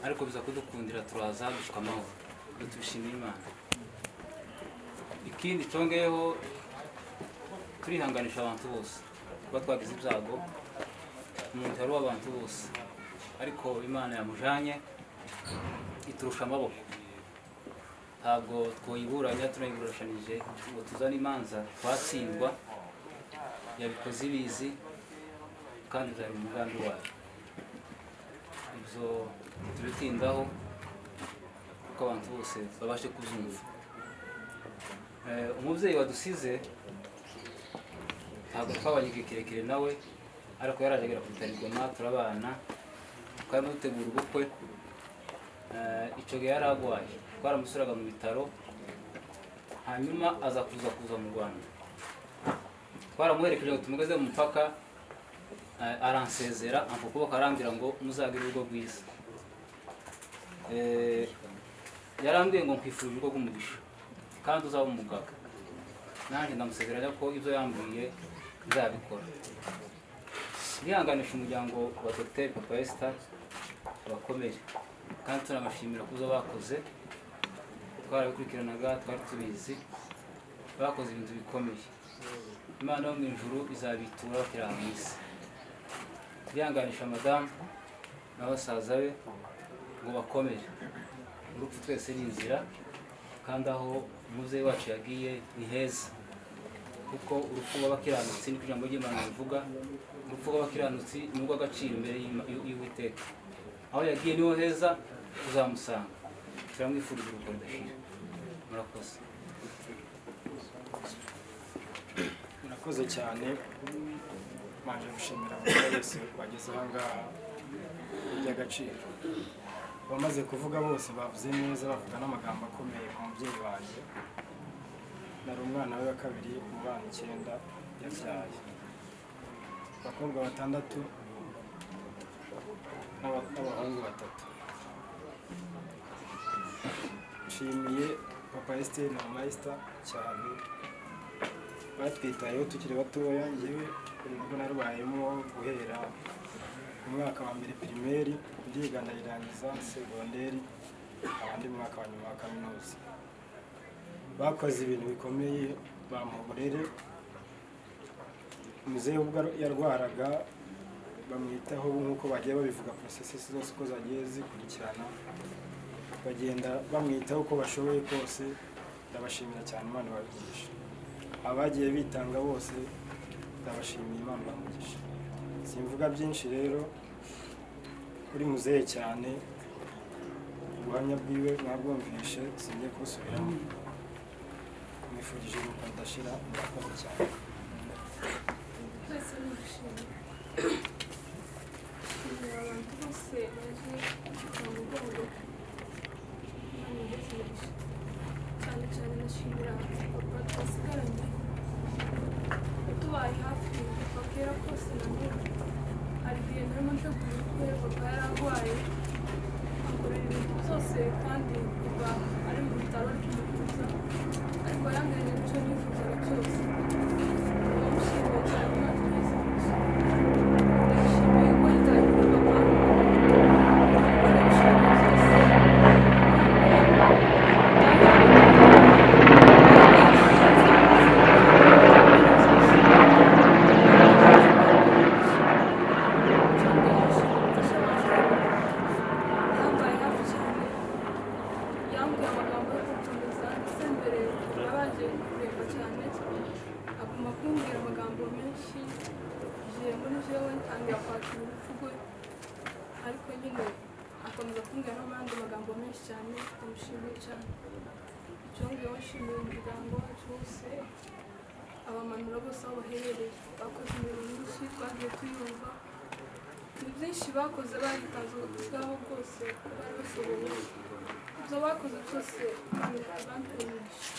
ariko biza kudukundira turaza dushika amahoro tubishimira Imana ikindi cyongeyeho turihanganisha abantu bose kuba twagize ibyago umuntu yari w'abantu bose ariko Imana yamujanye iturusha amaboko ntabwo twoyiburanya tunayiburashanije ngo tuzane imanza twatsindwa yabikoze ibizi kandi byari umugambi wayo ibyo tubitindaho kuko abantu bose babashe kuzumva umubyeyi wadusize ntabwo twabanye igihe kirekire nawe ariko yaraje agera ku bitaro Goma turabana twarimo dutegura ubukwe icyo gihe yari arwaye twaramusuraga mu bitaro hanyuma aza kuza mu Rwanda twaramuherekeje ngo tumugeze mu mupaka aransezera ampa ukuboko arambwira ngo muzagire urugo rwiza yarambwiye ngo nkwifurije urugo rw'umugisha kandi uzaba umugabo nanjye ndamusezeranya ko ibyo yambwiye nzabikora ndihanganisha umuryango wa Dr. Papa Esther bakomeye kandi tunabashimira ku byo bakoze twarabikurikiranaga twari tubizi bakoze ibintu bikomeye Imana yo mu ijuru izabitura bakira mu isi ndihanganisha madamu n'abasaza be ngo bakomere urupfu twese ni inzira kandi aho umubyeyi wacu yagiye ni heza kuko urupfu rw'abakiranutsi ni ijambo ry'Imana rivuga urupfu rw'abakiranutsi ni urw'agaciro imbere y'Uwiteka aho yagiye niho heza uzamusanga turamwifuriza urugo rudashira murakoze murakoze cyane manje gushimira abantu bose bageze aha ngaha by'agaciro bamaze kuvuga bose bavuze neza bavuga n'amagambo akomeye ku mubyeyi wanjye nari umwana we wa kabiri mu bana 9 yabyaye abakobwa 6 n'abahungu 3 nshimiye Papa Esther na Mama Esther cyane batwitayeho tukiri batoya njyewe ubwo narwayemo guhera mu mwaka wa mbere primaire ndiga ndayirangiza secondaire abandi mu mwaka wa nyuma wa kaminuza bakoze ibintu bikomeye bamuburere muzehe ubwo yarwaraga bamwitaho nk'uko bagiye babivuga processes zose uko zagiye zikurikirana bagenda bamwitaho uko bashoboye kose ndabashimira cyane Imana babigisha abagiye bitanga bose ndabashimiye Imana bamugisha simvuga byinshi rero kuri muzehe cyane ubuhamya bwiwe mwabwumvishe singiye kubusubiramo mbifurije yuko mudashira murakoze cyane. twese ni gushimira abantu bose baje mu mugongo cyane cyane nashimira papa twasigaranye tubaye hafi bakera kose na n'ubu hari igihe narimo ntegura ubukwe papa yari arwaye akorera ibintu byose kandi kuva ari mu bitaro ari kumuvuza ariko yanganya icyo nifuzaga cyose ndamushimiye cyane umwaka mwiza ndashimiye ko yitaye kuri papa akoresha yambaye hafi cyane yambwiye amagambo yo gukomeza ndetse mbere yabanje kuremba cyane aguma kumbwira amagambo menshi igihe muri jewe ntangira kwakira urupfu rwe ariko nyine akomeza kumbwira n'abandi magambo menshi cyane ndamushimiye cyane icyo ngiyeho nshimiye umuryango wacu wose abamanura bose aho baherereye bakoze imirimo myinshi twagiye tuyumva ni byinshi bakoze baritanze ubwabo bwose bari bashoboye ibyo bakoze byose bamperemeje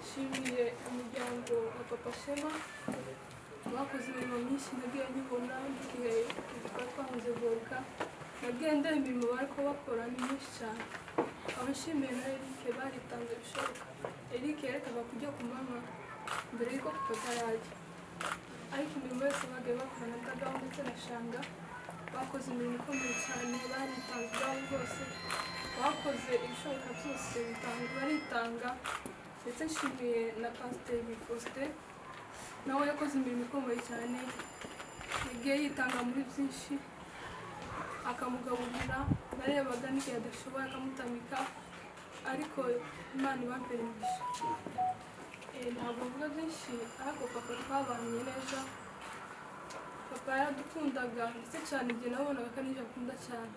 nshimiye umuryango wa papa Shema bakoze imirimo myinshi nagiye nyibona igihe twari twahoze voka nagiye ndeba imirimo bariko bakora ni myinshi cyane abashimiye na Eric baritanze bishoboka Eric yerekaga kujya ku mama mbere y'uko papa yajya ariko imirimo yose bagiye bakora na Tagaho ndetse na Shanga bakoze imirimo ikomeye cyane baritanze ubwabo bwose bakoze ibishoboka byose baritanga ndetse nshimiye na Pasiteri Faustin nawe yakoze imirimo ikomeye cyane yagiye yitanga muri byinshi akamugaburira narebaga n'igihe adashoboye akamutamika ariko Imana ibamperemeje ntabwo mvuga byinshi ariko papa twabanye neza papa yaradukundaga ndetse cyane igihe nabonaga ko nije akunda cyane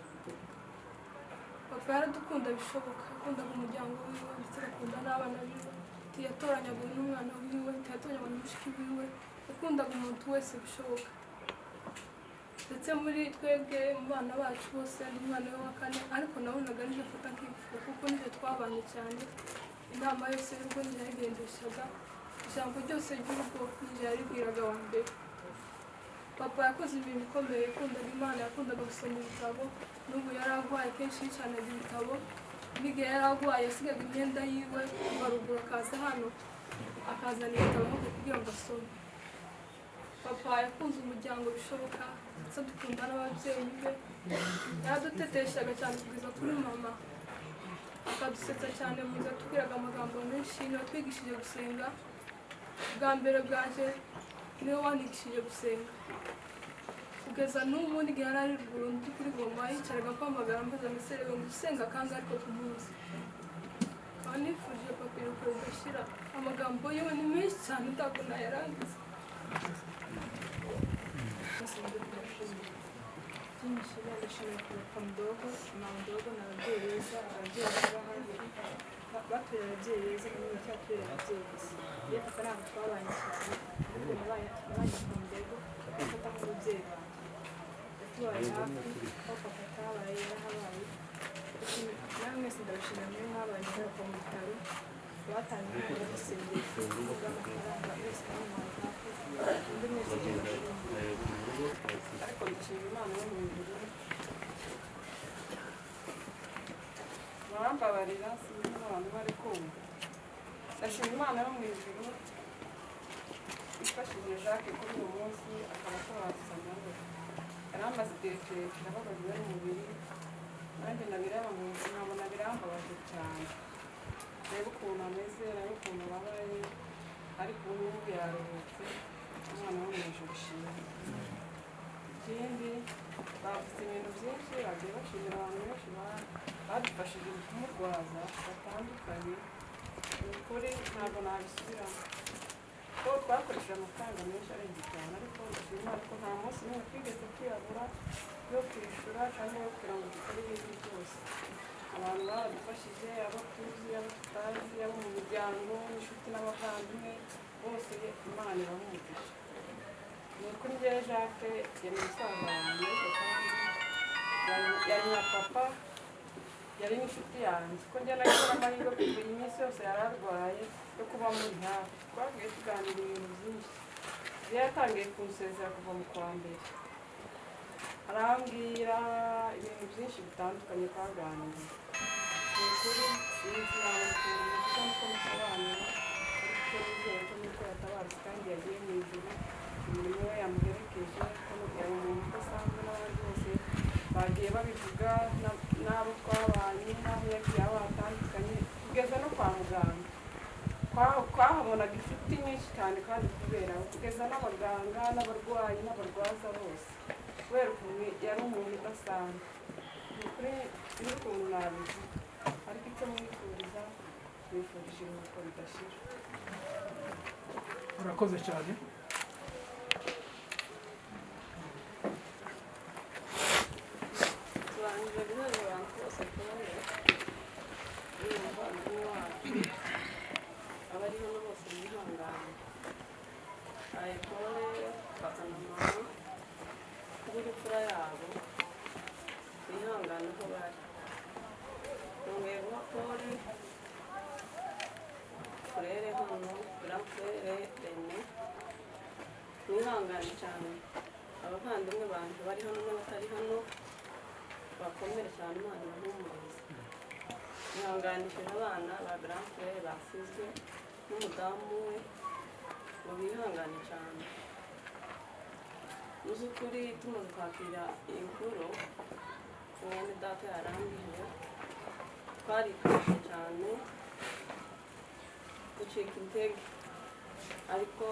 papa yaradukunda bishoboka akundaga umuryango wiwe ndetse agakunda n'abana biwe ntiyatoranyaga n'umwana wiwe ntiyatoranyaga n'umushiki wiwe yakundaga umuntu wese bishoboka ndetse muri twebwe mu bana bacu bose ndi umwana we wa kane ariko nabonaga nije afata nk'ifu kuko nije twabanye cyane inama yose y'urugo nije yagendeshaga ijambo ryose ry'urugo nije yaribwiraga wa mbere papa yakoze ibintu bikomeye yakundaga Imana yakundaga gusoma ibitabo n'ubu yari arwaye kenshi yicanaga ibitabo n'igihe yari arwaye yasigaga imyenda yiwe kuva ruguru akaza hano akazana ibitabo ahubwo kugira ngo asome papa yakunze umuryango bishoboka ndetse dukunda n'ababyeyi be yaraduteteshaga cyane kugeza kuri mama akadusetsa cyane muza tubwiraga amagambo menshi niwe twigishije gusenga bwa mbere bwaje niwe wandikishije gusenga kugeza n'ubu n'igihe yari ari ruguru ndi kuri goma yicaraga mpamagara mbaza miserebe ngo usenga kandi ariko ku munsi aho nifurije papa iruhuko ridashira amagambo yiwe ni menshi cyane ntabwo nayarangiza Nishimiye ndashimira papa mdogo mama mdogo na ababyeyi beza ababyeyi baba hafi batuye ababyeyi beza kandi bacyatuye ababyeyi beza iyo papa ntabwo twabanye cyane ariko nabaye papa mdogo afata nk'umubyeyi wanjye yatubaye hafi aho papa atabaye yarahabaye nawe mwese ndabashimira muri mwabaye papa mu bitaro batanze inkunga y'isengero bw'amafaranga mwese mwamuhaye hafi undi mwese ariko dushima Imana yo mu ijuru barambabarira sinzi n'abantu bari kumva ndashima Imana yo mu ijuru ifashije Jacques kuri uyu munsi akaba atabaza nawe yari amaze igihe kirekire ababajwe n'umubiri nanjye nabireba mu nzu nkabona birambabaje cyane reba ukuntu ameze reba ukuntu ababaye ariko ubu ngubu yaruhutse umwana wo mu ijuru ushimye ikindi bavuze ibintu byinshi bagiye bashimira abantu benshi badufashije kumurwaza batandukanye ni ukuri ntabwo nabisubiramo ko twakoresheje amafaranga menshi arenze cyane ariko ndashima ko nta munsi n'umwe twigeze twiyabura yo kwishyura cyangwa yo kugira ngo dukore ibintu byose abantu baradufashije, abo tuzi, abo tutazi, abo mu miryango n'inshuti n'abavandimwe bose Imana ibaha umugisha. Ni ukuri njyewe Jacques yari musaza wanjye ariko kandi yari na papa, yari n'inshuti yanjye ko njye nagize amahirwe kuva iyi minsi yose yari arwaye yo kuba muri hafi. Twagiye tuganira ibintu byinshi, yari yatangiye kunsezera kuva mu kwa mbere, arambwira ibintu byinshi bitandukanye twaganiriye. Ni ukuri sinzi nawe kuko nuko musobanura ariko nizeye ko nuko yatabarutse kandi yagiye mu ijuru, imirimo we yamuherekeje ko yari umuntu udasanzwe n'abandi bose bagiye babivuga, n'abo twabanye n'aho yagiye aba hatandukanye kugeza no kwa muganga. Twahabonaga inshuti nyinshi cyane kandi kubera kugeza n'abaganga n'abarwayi n'abarwaza bose kubera ukuntu yari umuntu udasanzwe. Ni ukuri n'ukuntu nabizi ariko icyo mwifuriza mwifurije ibiruhuko bidashira. urakoze cyane. Turangije guheza abantu bose kubona umuvandimwe wacu abari hano bose bihangane, ayekore papa na mama kubw'imfura yabo bihangane aho bari. Nongeye guha Poli frere hano grand frere Rene, mwihangane cyane abavandimwe banjye bari hano n'abatari hano bakomere cyane Imana ibahumurize. Mwihanganishije abana ba grand frere basizwe n'umudamu we ngo bihangane cyane. Mu by'ukuri tumaze kwakira iyi nkuru mwene data yarambije twarikashe cyane ducika intege, ariko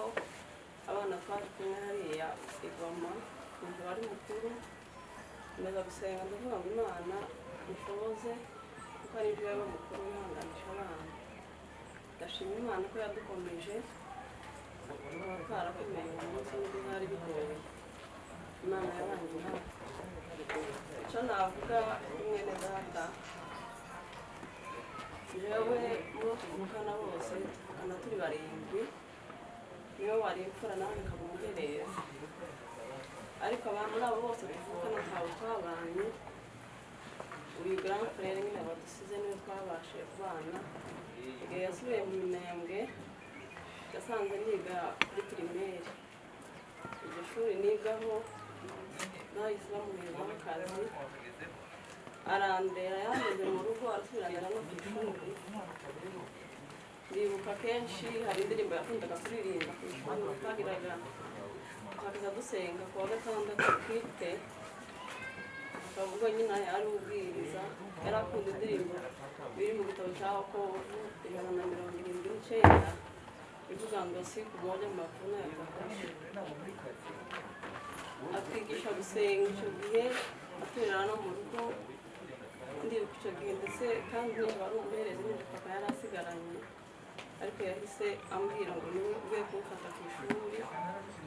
abana twari kumwe hariya igoma umuntu wari mukuru nkomeza gusenga ndavuga ngo Imana ishoboze kuko ari ibyo yaba mukuru wihanganisha abana. Ndashima Imana ko yadukomeje tukaba twarakomeye uyu munsi n'ubwo byari bigoye, Imana yabanje nawe. Icyo navuga mwene data, jewe mubo tuvukana bose tuvukana turi barindwi, niyo wari imfura nawe ikaba umuhereza, ariko abantu nabo bose tuvukana ntawe twabanye. Uyu grand frere nyine badusize niwe twabashije kubana. Igihe yasubiye mu Minembwe yasanze niga kuri primaire, iryo shuri nigaho nahise bamuhezaho akazi arandera, yangeze mu rugo arasubiranira no ku ishuri. Ndibuka kenshi hari indirimbo yakundaga kuririmba ku ishuri twagiraga twakaza dusenga ku wa gatandatu twite, akavuga nyine ari ubwiriza. Yari akunda indirimbo biri mu gitabo cya Yakobo 179 ivuga ngo siku moja mavuno yatakashe. Atwigisha gusenga icyo gihe aturira no mu rugo. Ndibuka icyo gihe ndetse kandi niba ari umuherezi n'undi papa yari asigaranye, ariko yahise ambwira ngo niwe ugiye kumufata ku ishuri.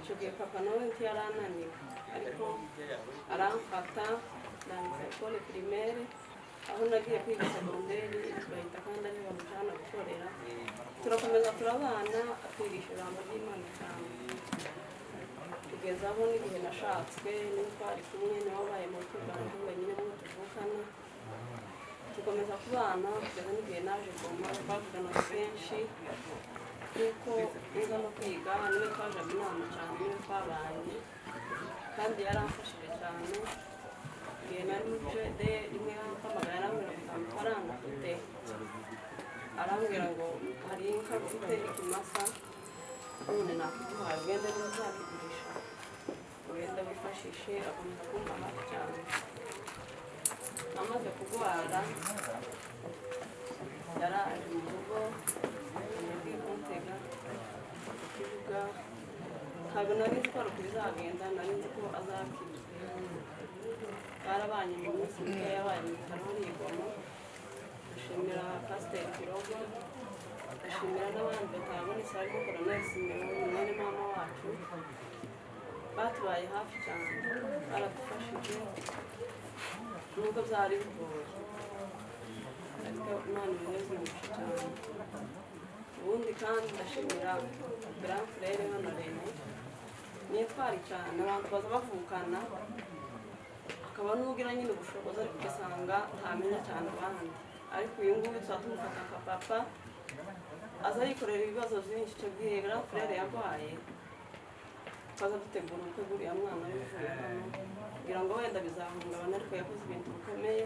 Icyo gihe papa nawe ntiyari ananiwe, ariko aramfata ndangiza école primaire, aho nagiye kwiga segonderi bahita kandi ari bamujyana gukorera. Turakomeza turabana, atwigisha ijambo ry'Imana cyane kugeza aho n'igihe nashatswe niwe twari kumwe, niwe wabaye mu rugo rwanjye wenyine mubo tuvukana. Tukomeza kubana kugeza n'igihe naje Goma, twavuganaga kenshi kuko niza no kwiga, niwe twajaga inama cyane, niwe twabanye kandi yaramfashije cyane. Igihe nari muri jede rimwe yampamagara arambwira ngo amafaranga afite, arambwira ngo hari inka ufite ikimasa none nakuguhaye ugende n'uzakigurisha ugenda wifashishe. Akomeza kumva hafi cyane. Amaze kurwara yaraje mu rugo yagiye kuntega ku kibuga, ntabwo nari nzi ko ari uko bizagenda, nari nzi ko azakira. Barabanye mu minsi mike yabaye mu bitaro muri Igoma. Ndashimira Pasiteri Kirogo, ndashimira n'abandi batabonetse harimo Colonel Simeon mwene mama wacu, batubaye hafi cyane, baradufashije nubwo byari bigoye. ariko Imana imuheze umugisha cyane. Ubundi kandi ndashimira grand frère hano Rene nitwari cyane, abantu baza bavukana akaba n'ugira nyine ubushobozi ariko ugasanga ntamenya cyane abandi, ariko uyu nguyu tuba tumufata nka papa aza yikorera ibibazo byinshi. Icyo gihe grand frère yarwaye twaza dutegura ubukwe bw'uriya mwana w'ivuye hano kugira ngo wenda bizahungabana, ariko yakoze ibintu bikomeye,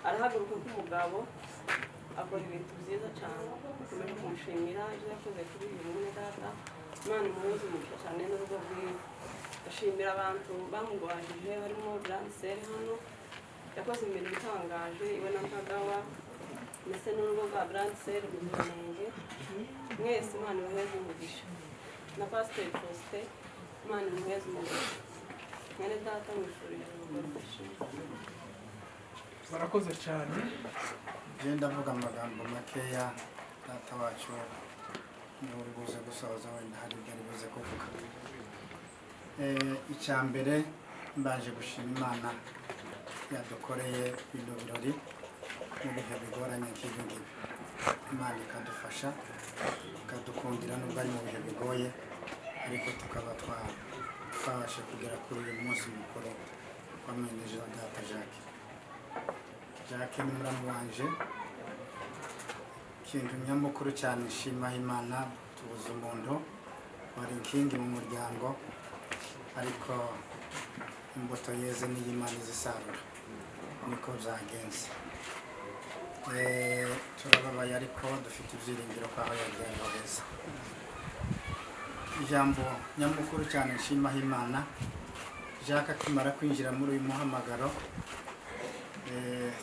arahaguruka nk'umugabo akora ibintu byiza cyane. Dukomeje kumushimira ibyo yakoze kuri uyu mwene data, Imana imuheze umugisha cyane n'urugo rwiwe. Ndashimira abantu bamugwajije harimo grand sœur hano yakoze imirimo itangaje iwe na Mpagawa ndetse n'urugo rwa grand sœur Muziranenge. Mwese Imana imuheze umugisha na Pasteur Faustin, Imana imuheze umugisha. Mwene data mwifurije urugo rwishimye. barakoze cyane. Genda vuga amagambo makeya data wacu nturi buze gusoza, wenda hari ibyo ari buze kuvuga. Icya mbere mbaje gushima Imana yadukoreye bino birori mu bihe bigoranye nk'ibi ngibi. Imana ikadufasha ikadukundira nubwo ari mu bihe bigoye, ariko tukaba twabashe kugera kuri uyu munsi mukuru wamenyeje data Jacques. Jacques ni muramu wanje, ikintu nyamukuru cyane nshima Imana, tubuze umuntu wari inkingi mu muryango, ariko imbuto yeze niyo Imana izisarura, niko byagenze. Turababaye ariko dufite ibyiringiro ko aho yagiye heza. Ijambo nyamukuru cyane nshima Imana, Jacques akimara kwinjira muri uyu muhamagaro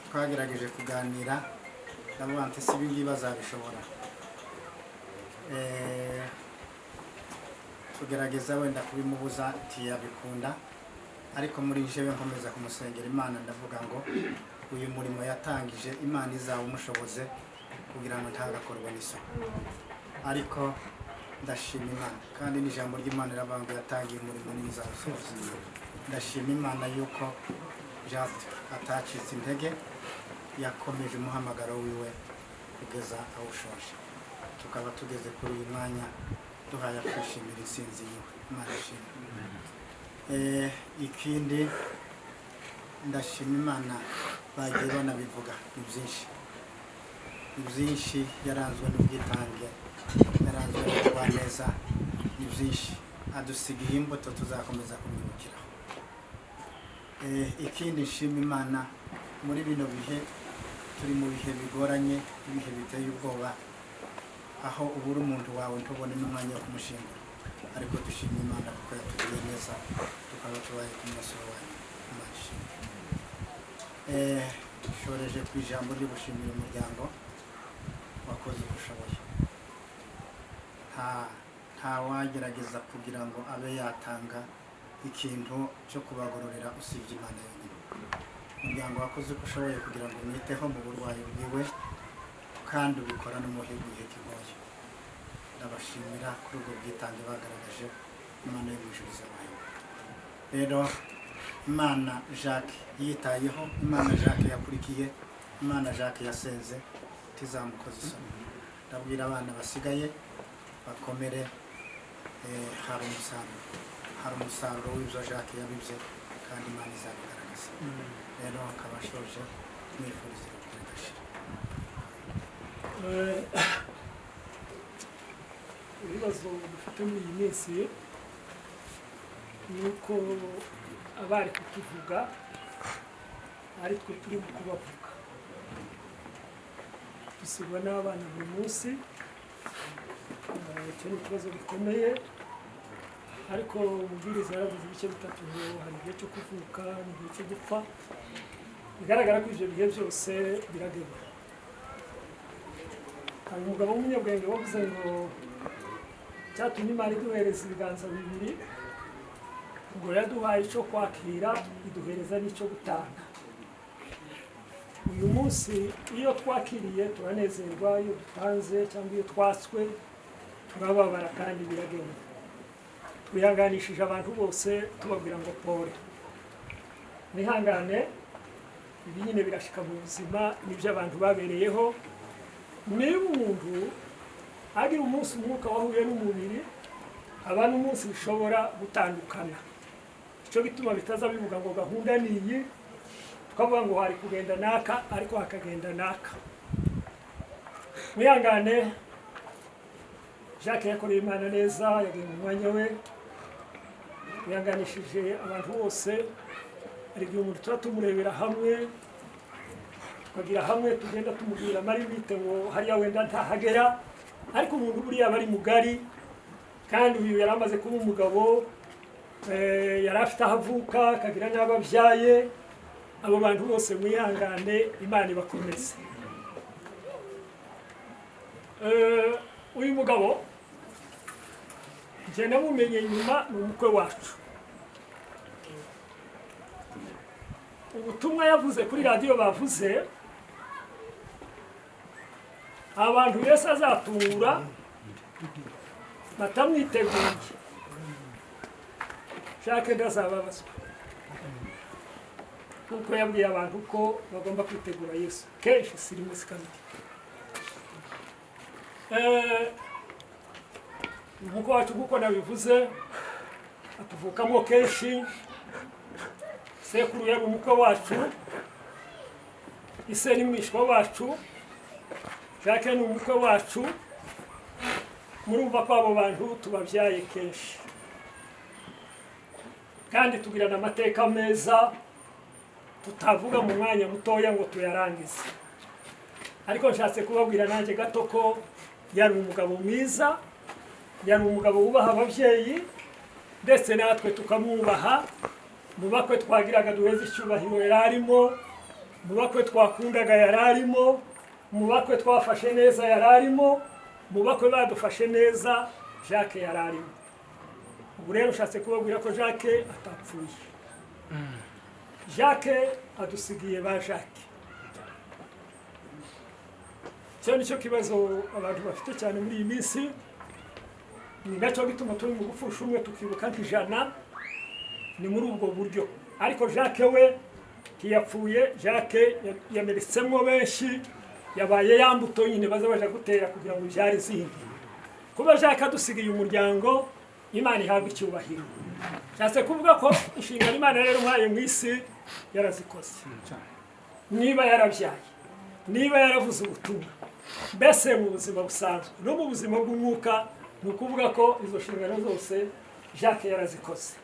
twagerageje kuganira ndavuga nti si ibi ngibi bazabishobora. Tugerageza wenda kubimubuza ntiyabikunda, ariko muri jewe nkomeza kumusengera Imana ndavuga ngo uyu murimo yatangije Imana izawumushoboze kugira ngo ntagakorwe n'isoni. Ariko ndashima Imana kandi n'ijambo ry'Imana riravuga ngo yatangiye umurimo n'izawusoza. Ndashima Imana yuko Jacques atacitse intege, yakomeje umuhamagaro wiwe kugeza awushoje. Tukaba tugeze kuri uyu mwanya duhaya kwishimira intsinzi yiwe. Imana ishimwe. Ikindi ndashima Imana bagiye banabivuga ni byinshi, yaranzwe n'ubwitange, yaranzwe n'ubugwaneza, ni byinshi, adusigiye imbuto tuzakomeza kumwibukiraho. Ikindi nshima Imana muri bino bihe turi mu bihe bigoranye, ibihe biteye ubwoba, aho ubura umuntu wawe ntubone n'umwanya wo kumushimira, ariko dushima Imana kuko yatugiriye neza, tukaba tubaye ku munsi wayo. Imana ishimwe. Shoreje ku ijambo ryo gushimira umuryango wakoze ubushoboye. Nta wagerageza kugira ngo abe yatanga ikintu cyo kubagororera usibye Imana yonyine. Umuryango wakoze uko ushoboye kugira ngo mwiteho mu burwayi bwiwe, kandi ubikora no mu gihe kigoye. Ndabashimira kuri ubwo bwitange bagaragaje. Imana y'ubujuriza bayo. Rero Imana Jacques yitayeho, Imana Jacques yakurikiye, Imana Jacques yasenze, tizamukoze isoni. Ndabwira abana basigaye bakomere, hari umusaruro w'ibyo Jacques yabibye kandi Imana izabigaragaza. Rero akabashoje mwifuriza kugashira. Ibibazo dufite muri iyi minsi ni uko abari kutuvuga ari twe turi kubavuga, dusigwa n'abana buri munsi. Icyo ni ikibazo gikomeye, ariko umubwiriza yaravuze ibice bitatu, ngo hari igihe cyo kuvuka n'igihe cyo gupfa. Bigaragara ko ibyo bihe byose biragenda. Hari umugabo w'umunyabwenge wavuze ngo cyatumye Imana iduhereza ibiganza bibiri, ngo yaduhaye icyo kwakira iduhereza n'icyo gutanga. Uyu munsi iyo twakiriye turanezerwa, iyo dutanze cyangwa iyo twatswe turababara kandi biragenda. Twihanganishije abantu bose tubabwira ngo pole, mwihangane, ibi nyine birashika mu buzima n'ibyo abantu babereyeho. Niba umuntu agira umunsi umwuka wahuye n'umubiri aba n'umunsi bishobora gutandukana. Icyo bituma bitaza bivuga ngo gahunda niyi tukavuga ngo hari kugenda naka ariko hakagenda naka. Mwihangane, Jacques yakoreye Imana neza, yagiye mu mwanya we, yihanganishije abantu bose. Hari igihe umuntu tuba tumurebera hamwe, tukagira hamwe tugenda tumubwira mari bite ngo hariya wenda ntahagera, ariko umuntu buriya aba ari mugari, kandi uyu yari amaze kuba umugabo, yari afite aho avuka, akagira n'ababyaye. Abo bantu bose mwihangane, Imana ibakomeze. Uyu mugabo njye namumenye nyuma ni umukwe wacu. Ubutumwa yavuze kuri radiyo bavuze abantu Yesu azatungura batamwiteguye, Jacques ndazababazwa kuko yabwiye abantu ko bagomba kwitegura Yesu kenshi sirimo sikamiti. Umuko wacu kuko nabivuze atuvukamo kenshi. Sekuru yari umukwe wacu, ise ni mwishwa wacu, Jacques ni umukwe wacu. Murumva ko abo bantu tubabyaye kenshi kandi tugirana amateka meza tutavuga mu mwanya mutoya ngo tuyarangize. Ariko nshatse kubabwira nanjye gato ko yari umugabo mwiza, yari umugabo wubaha ababyeyi, ndetse natwe tukamwubaha. Mu bakwe twagiraga duheze icyubahiro yari arimo, mu bakwe twakundaga yari arimo, mu bakwe twafashe neza yari arimo, mu bakwe badufashe neza Jacques yari arimo. Ubu rero ushatse kubabwira ko Jacques atapfuye. Jacques adusigiye ba Jacques. Cyo nicyo kibazo abantu bafite cyane muri iyi minsi, ni nacyo gituma turi mu gupfusha umwe tukibuka nk'ijana. Ni muri ubwo buryo. Ariko Jacques we ntiyapfuye. Jacques yameretsemo benshi, yabaye ya mbuto nyine baza baje gutera kugira ngo ibyare izindi. Kuba Jacques adusigiye umuryango, Imana ihabwa icyubahiro. Cyase kuvuga ko inshingano Imana rero mwaye mu isi yarazikoze. Niba yarabyaye, niba yaravuze ubutumwa, mbese mu buzima busanzwe no mu buzima bw'umwuka, ni ukuvuga ko izo nshingano zose Jacques yarazikoze.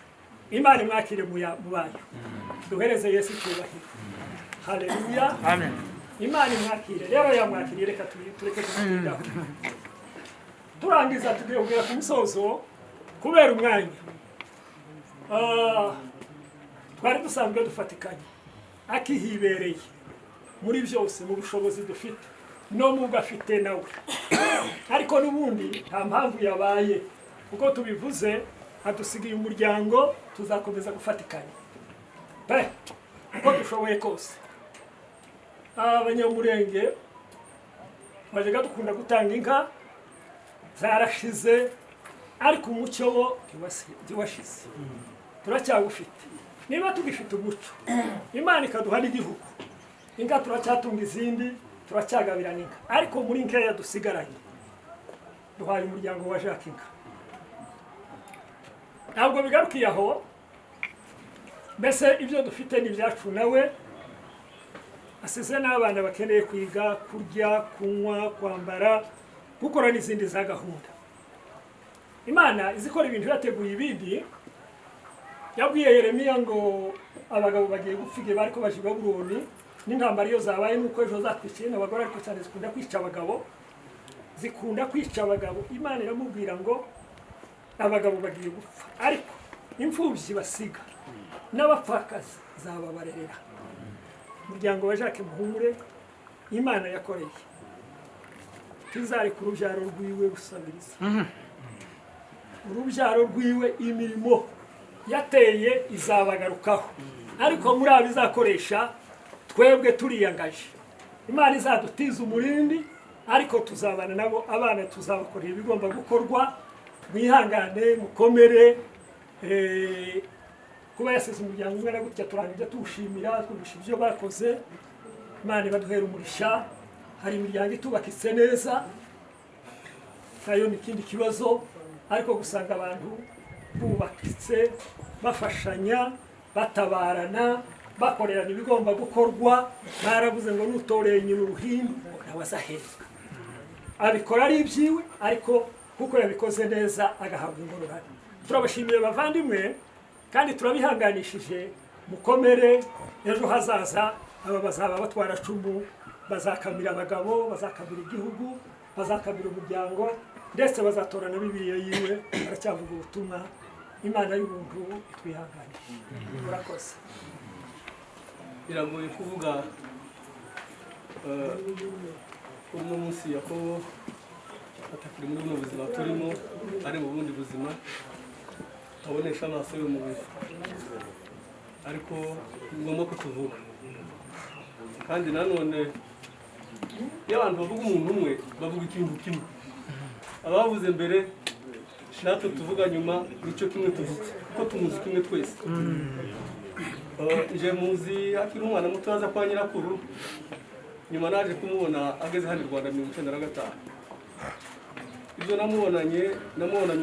Imana imwakire mu bayo. Duhereze Yesu icyubahiro. Haleluya. Amen. Imana imwakire. Rero yamwakiriye, reka tureke kumwitaho. Turangiza tugiye kugera ku musozo kubera umwanya. Twari dusanzwe dufatikanye, akihibereye muri byose, mu bushobozi dufite no mu gafite nawe. Ariko n'ubundi nta mpamvu yabaye, kuko tubivuze adusigiye umuryango, tuzakomeza gufatikanya uko dushoboye kose. Abanyamurenge bajyaga dukunda gutanga inka, zarashize, ariko umucyo wo ntiwashize, turacyawufite. Niba tugifite umuco, Imana ikaduha n'igihugu, inka turacyatunga izindi, turacyagabirana inka. Ariko muri nkeya dusigaranye duhaye umuryango wa Jacques inka. Ntabwo bigarukiye aho, mbese ibyo dufite ni ibyacu nawe. Asize n'abana bakeneye kwiga, kurya, kunywa, kwambara, gukora n'izindi za gahunda. Imana izikora ibintu yateguye ibindi. Yabwiye Yeremiya ngo abagabo bagiye gupfiga bariko baje Babuloni, n'intambara iyo zabaye nuko ejo zatwiciye n'abagore, ariko cyane zikunda kwica abagabo, zikunda kwica abagabo. Imana iramubwira ngo abagabo bagiye gupfa, ariko imfubyi basiga n'abapfakazi zababarerera. Umuryango wa Jacques muhumure, Imana yakoreye. Tuzari ku rubyaro rwiwe rusabiriza. Urubyaro rwiwe imirimo yateye izabagarukaho, ariko muri abo izakoresha twebwe turiyangaje. Imana izadutiza umurindi, ariko tuzabana nabo, abana tuzabakorera ibigomba gukorwa. Mwihangane, mukomere, kuba yasize umuryango umwe na gutya turangije tuwushimira twumvisha ibyo bakoze Imana ibaduhera umugisha hari imiryango itubakitse neza nayo ni ikindi kibazo ariko gusanga abantu bubakitse bafashanya batabarana bakorerana ibigomba gukorwa baravuze ngo nutoreye nyina uruhindu nawe azahezwa abikora ari ibyiwe ariko kuko yabikoze neza agahabwa ingororano turabashimiye bavandimwe kandi turabihanganishije mukomere ejo hazaza aba bazaba batwara cumu bazakamira abagabo bazakamira igihugu bazakamira umuryango ndetse bazatorana bibiliya yiwe baracyavuga ubutumwa Imana y'ubuntu itwihanganishe murakoze biragoye kuvuga uno munsi Yakobo atakiri muri buno buzima turimo ari mu bundi buzima abonesha amaso y'umubiri ariko ni ngombwa ko tuvuga kandi nanone iyo abantu bavuga umuntu umwe bavuga ikintu kimwe abavuze mbere natwe tuvuga nyuma nicyo kimwe tuvuga kuko tumuzi kimwe twese nje muzi akiri umwana muto aza kwa nyirakuru nyuma naje kumubona ageze hano i Rwanda 1995 ibyo namubonanye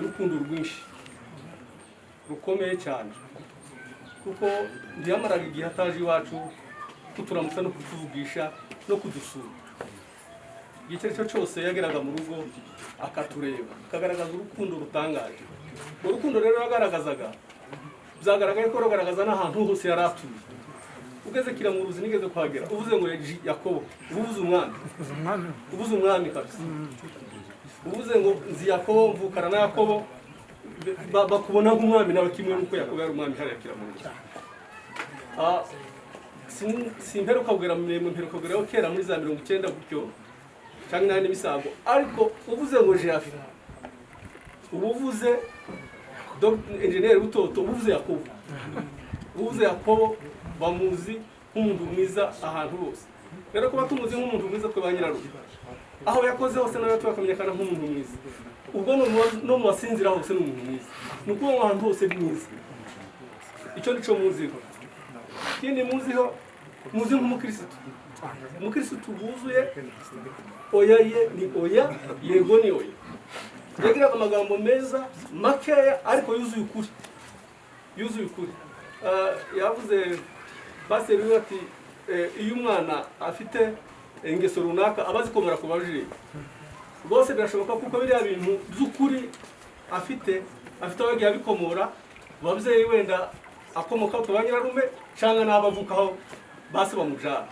urukundo rwinshi rukomeye cyane kuko ntiyamaraga igihe ataje iwacu kuturamutsa no kutuvugisha no kudusura igihe cyo cyose yageraga mu rugo akatureba akagaragaza urukundo rutangaje urukundo rero yagaragazaga byagaragaye ko rugaragaza n'ahantu hose yari atuye ugeze Kiramuruzi nigeze kuhagera uvuze ngo Yakobo ubuze umwami kabisa uvuze ngo nzi Yakobo mvukana na Yakobo bakubona nk'umwami nawe kimwe nuko Yakobo yari umwami hariya Kiramuruzi simperuka kugera mperuka kugeraho kera muri za 90 gutyo cyangwa n'andi misago ariko uvuze ngo Jacques ubuvuze engineer Butoto uvuze Yakobo bamuzi nk'umuntu mwiza ahantu hose rero kuba tumuzi nk'umuntu mwiza twe banyirarugo aho yakoze hose nawe twakamenyekana nk'umuntu mwiza ubwo no mu basinzira hose n'umuntu mwiza nuko ahantu hose mwiza icyo nico muziho kindi muziho muzi nk'umukristo buzuye oya ye ni oya yego ni oya yagira amagambo meza makeya ariko yuzuye ukuri yavuze baseri ati iyo umwana afite ingeso runaka abazikomora ku bajije rwose birashoboka kuko biriya bintu by'ukuri afite abagiye abikomora babyeyi wenda akomoka ku banyirarume cyangwa n'abavukaho base bamujana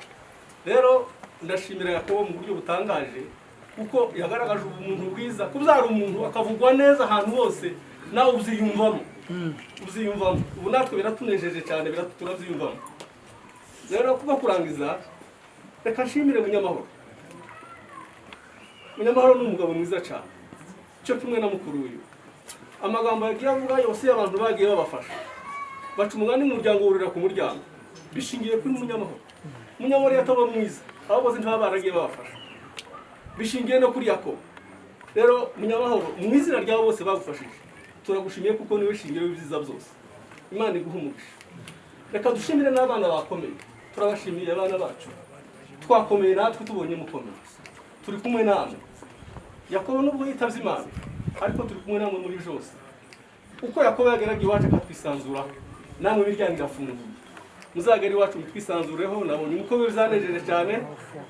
rero ndashimira Yakobo mu buryo butangaje kuko yagaragaje umuntu bwiza kubyara umuntu akavugwa neza ahantu hose nawe uziyumvamo ubu natwe biratunejeje cyane turabyiyumvamo rero kuba kurangiza reka nshimire Munyamahoro ni umugabo mwiza cyane cyo kimwe na mukuru uyu amagambo yagiye avuga yose abantu bagiye babafasha baca umugani umuryango wurira ku muryango bishingiye kuri Munyamahoro yataba mwiza abo bose ntibaba baragiye babafasha bishingiye no kuri Yakobo rero Munyamahoro mu izina ryabo bose bagufashije turagushimiye kuko niwe shingiro y'ibyiza byose Imana iguhumugisha reka dushimire n'abana bakomeye turabashimiye abana bacu twakomeye natwe tubonye mukomeye turi kumwe namwe Yakobo nubwo yitavye Imana ariko turi kumwe namwe muri byose uko Yakobo yageraga iwacu akatwisanzuraho namwe imiryango irafunguye muzagera iwacu mutwisanzureho nabonye uko bizanejeje cyane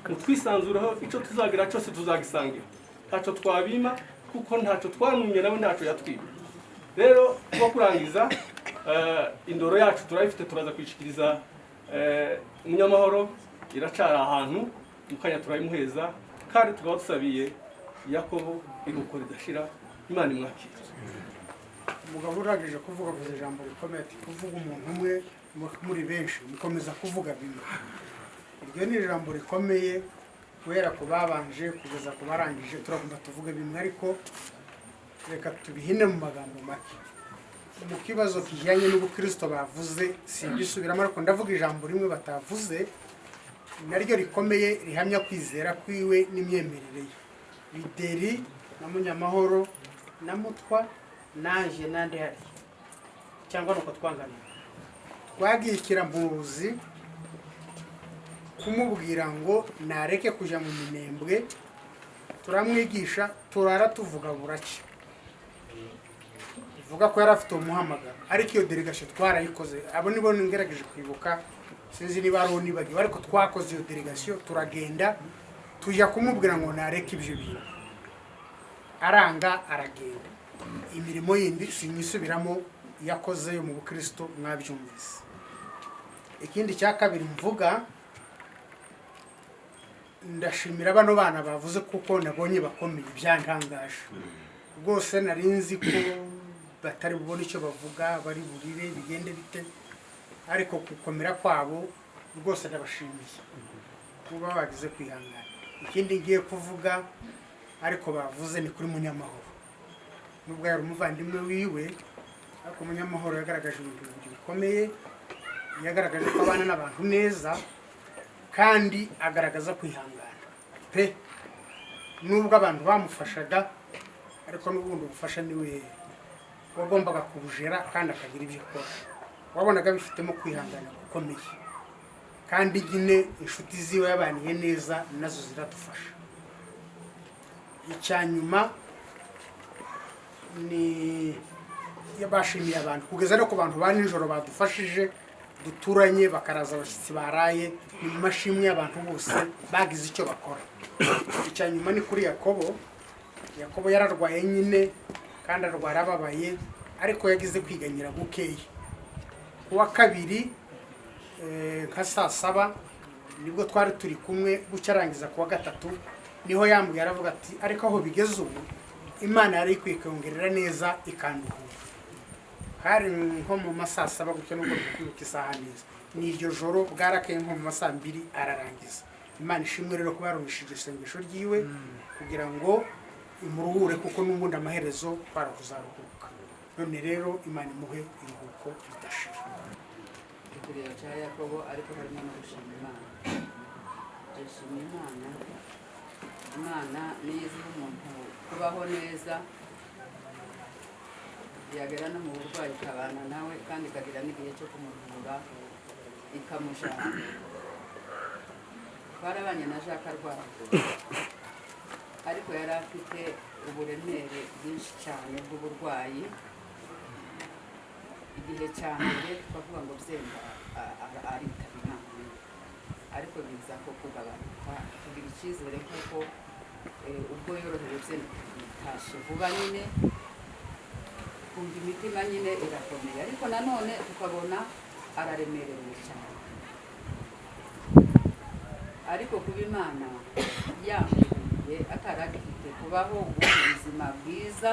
mutwisanzureho icyo tuzagira cyose tuzagisangira ntacyo twabima kuko ntacyo twanumye nawe ntacyo yatwiba rero kuba kurangiza indoro yacu turayifite turaza kwishikiriza Munyamahoro iracara ahantu mukanya turayimuheza kandi tukaba dusabiye Yakobo iruko ridashira Imana imwakire umugabo urangije kuvuga ku ijambo rikomeye kuvuga umuntu umwe muri benshi mukomeza kuvuga bimwe iryo ni ijambo rikomeye guhera ku babanje kugeza ku barangije turagomba tuvuge bimwe ariko reka tubihine mu magambo make mu kibazo kijyanye n'ubukristo bavuze simbisubiramo ariko ndavuga ijambo rimwe batavuze naryo rikomeye rihamya kwizera kwiwe n'imyemerere ye Bideri na Munyamahoro na Mutwa naje nande hari cyangwa nuko twanganira twagiye Kirambuzi kumubwira ngo nareke kuja mu Minembwe, turamwigisha turara tuvuga buracya, vuga ko yari afite umuhamagaro, ariko iyo delegation twarayikoze. Abo nibo ngerageje kwibuka, sinzi niba ari nibagiwe, ariko twakoze iyo delegation turagenda tujya kumubwira ngo nareke ibyo bintu, aranga aragenda. Imirimo yindi sinyisubiramo yakoze yo mu Bukristo mwabyumvise. Ikindi cya kabiri mvuga, ndashimira bano bana bavuze kuko nabonye bakomeye byantangaje rwose. Narinzi ko batari bubone icyo bavuga, bari burire bigende bite, ariko gukomera kwabo rwose ndabashimiye kuba bagize kwihangana. Ikindi ngiye kuvuga ariko bavuze ni kuri Munyamahoro, nubwo yari umuvandimwe wiwe, ariko Munyamahoro yagaragaje ibintu bikomeye, yagaragaje ko abana n'abantu neza kandi agaragaza kwihangana pe. Nubwo abantu bamufashaga, ariko n'ubundi ubufasha niwe wagombaga kubujera kandi akagira ibyo akora. Wabonaga bifitemo kwihangana gukomeye, kandi nyine inshuti ziwe yabaniye neza nazo ziradufasha. Icyanyuma ni yabashimiye abantu kugeza no ku bantu ba nijoro badufashije duturanye, bakaraza abashyitsi baraye, ni mashimwe abantu bose bagize icyo bakora. Icyanyuma ni kuri Yakobo. Yakobo yararwaye nyine kandi arwara ababaye, ariko yagize kwiganyira gukeya. Kuwa kabiri nka saa 7 nibwo twari turi kumwe, bucyarangiza kuwa gatatu niho yambwiye, aravuga ati ariko aho bigeze ubu Imana yari ikwikongerera neza ikanduhura. Hari nko mu masaa 7 gutyo, nubwo kwibuka isaha neza, ni iryo joro bwarakeye nko mu masaa 2 ararangiza. Imana ishimwe rero kuba yarumishije isengesho ryiwe kugira ngo imuruhure, kuko n'ubundi amaherezo para kuzaruhuka. None rero Imana imuhe iruhuko ridashira. Kureba cya Yakobo, ariko harimo no gushima Imana. Ndashima Imana. Imana niyizi umuntu kubaho neza, yagera no mu burwayi ikabana nawe, kandi ikagira n'igihe cyo kumuvura ikamujana. Twarabanye na Jacques arwara, ariko yari afite uburemere bwinshi cyane bw'uburwayi. Igihe cyane twavuga ngo byenda aritaba Imana, ariko biza ko kugabanuka, kugira icyizere kuko ubwo yorohewe byenda bitashe vuba nyine, kumva imitima nyine irakomeye, ariko nanone tukabona araremerewe cyane. Ariko kuba Imana yamuriye ataragifite kubaho ubuzima bwiza,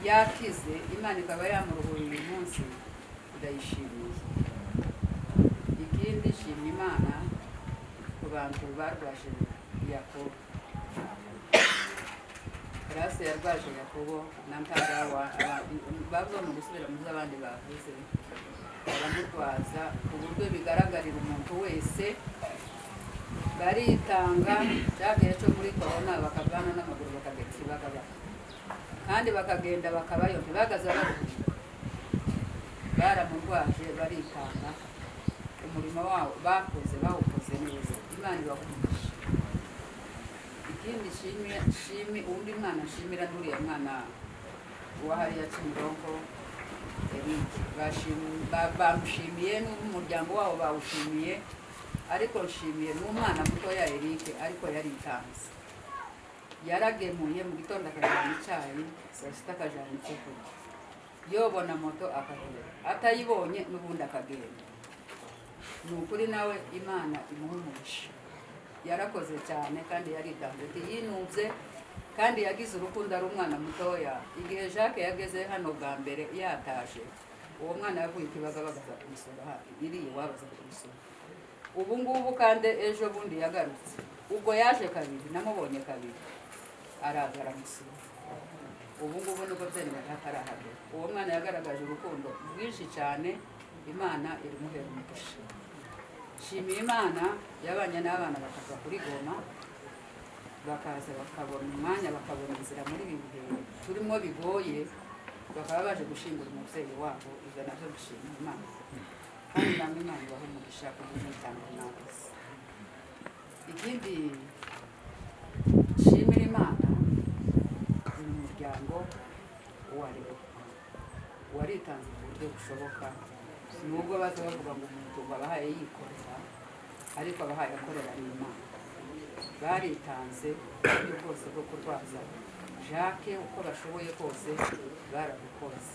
yakize, Imana ikaba yamuruhuriye uyu munsi, ndayishimiye. Ikindi shima Imana ku bantu barwaje Yakobo. Grace yarwaje Yakobo na Mpagawa, bavuga mu gusubira mu z'abandi bavuze, baramurwaza ku buryo bigaragarira umuntu wese. Baritanga, cyagiye cyo muri corona bakavana n'amaguru bakagenda kibagaba, kandi bakagenda bakabayo ntibagaza baruhuka. Baramurwaje baritanga, umurimo wabo bakoze bawukoze neza, Imana ibakumisha. Ikindi shimi undi mwana shimira n'uriya mwana wa hariya Kimironko, bamushimiye n'umuryango wabo bawushimiye, ariko nshimiye n'umwana mutoya Eric, ariko yaritanze, yaragemuye mu gitondo akajyana icyayi, saa 6 akajyana icyo kurya, yobona moto akagenda, atayibonye n'ubundi akagenda. Ni ukuri nawe Imana imuhumurisha, yarakoze cyane kandi yaritanze, yinubye kandi yagize urukundo. Ari umwana mutoya. Igihe Jacques yageze hano bwa mbere yataje, uwo mwana yavuye ikibaga bagaza kumusura hafi, iriye wabaza kumusura. Ubu ngubu kandi ejo bundi yagarutse, ubwo yaje kabiri, namubonye kabiri, araza aramusura. Ubu ngubu nubwo byene batakarahaga, uwo mwana yagaragaje urukundo rwinshi cyane, Imana irimuhera umugisha. Shimiye Imana yabanye n'abana bakava kuri Goma, bakaza bakabona umwanya, bakabona inzira muri ibi bihe turimo bigoye, bakaba baje gushingura umubyeyi wabo. Ibyo nabyo gushimira Imana. kandi namwe Imana ibahe umugisha kubw'umuryango mwakoze. Ikindi nshimira Imana uyu muryango uwo ari wo waritanze mu buryo bushoboka, nubwo baza bavuga ngo umuntu abahaye yikorera, ariko abahaye akorera n'Imana. Baritanze uburyo bwose bwo kurwaza Jacques uko bashoboye kose barabikoze.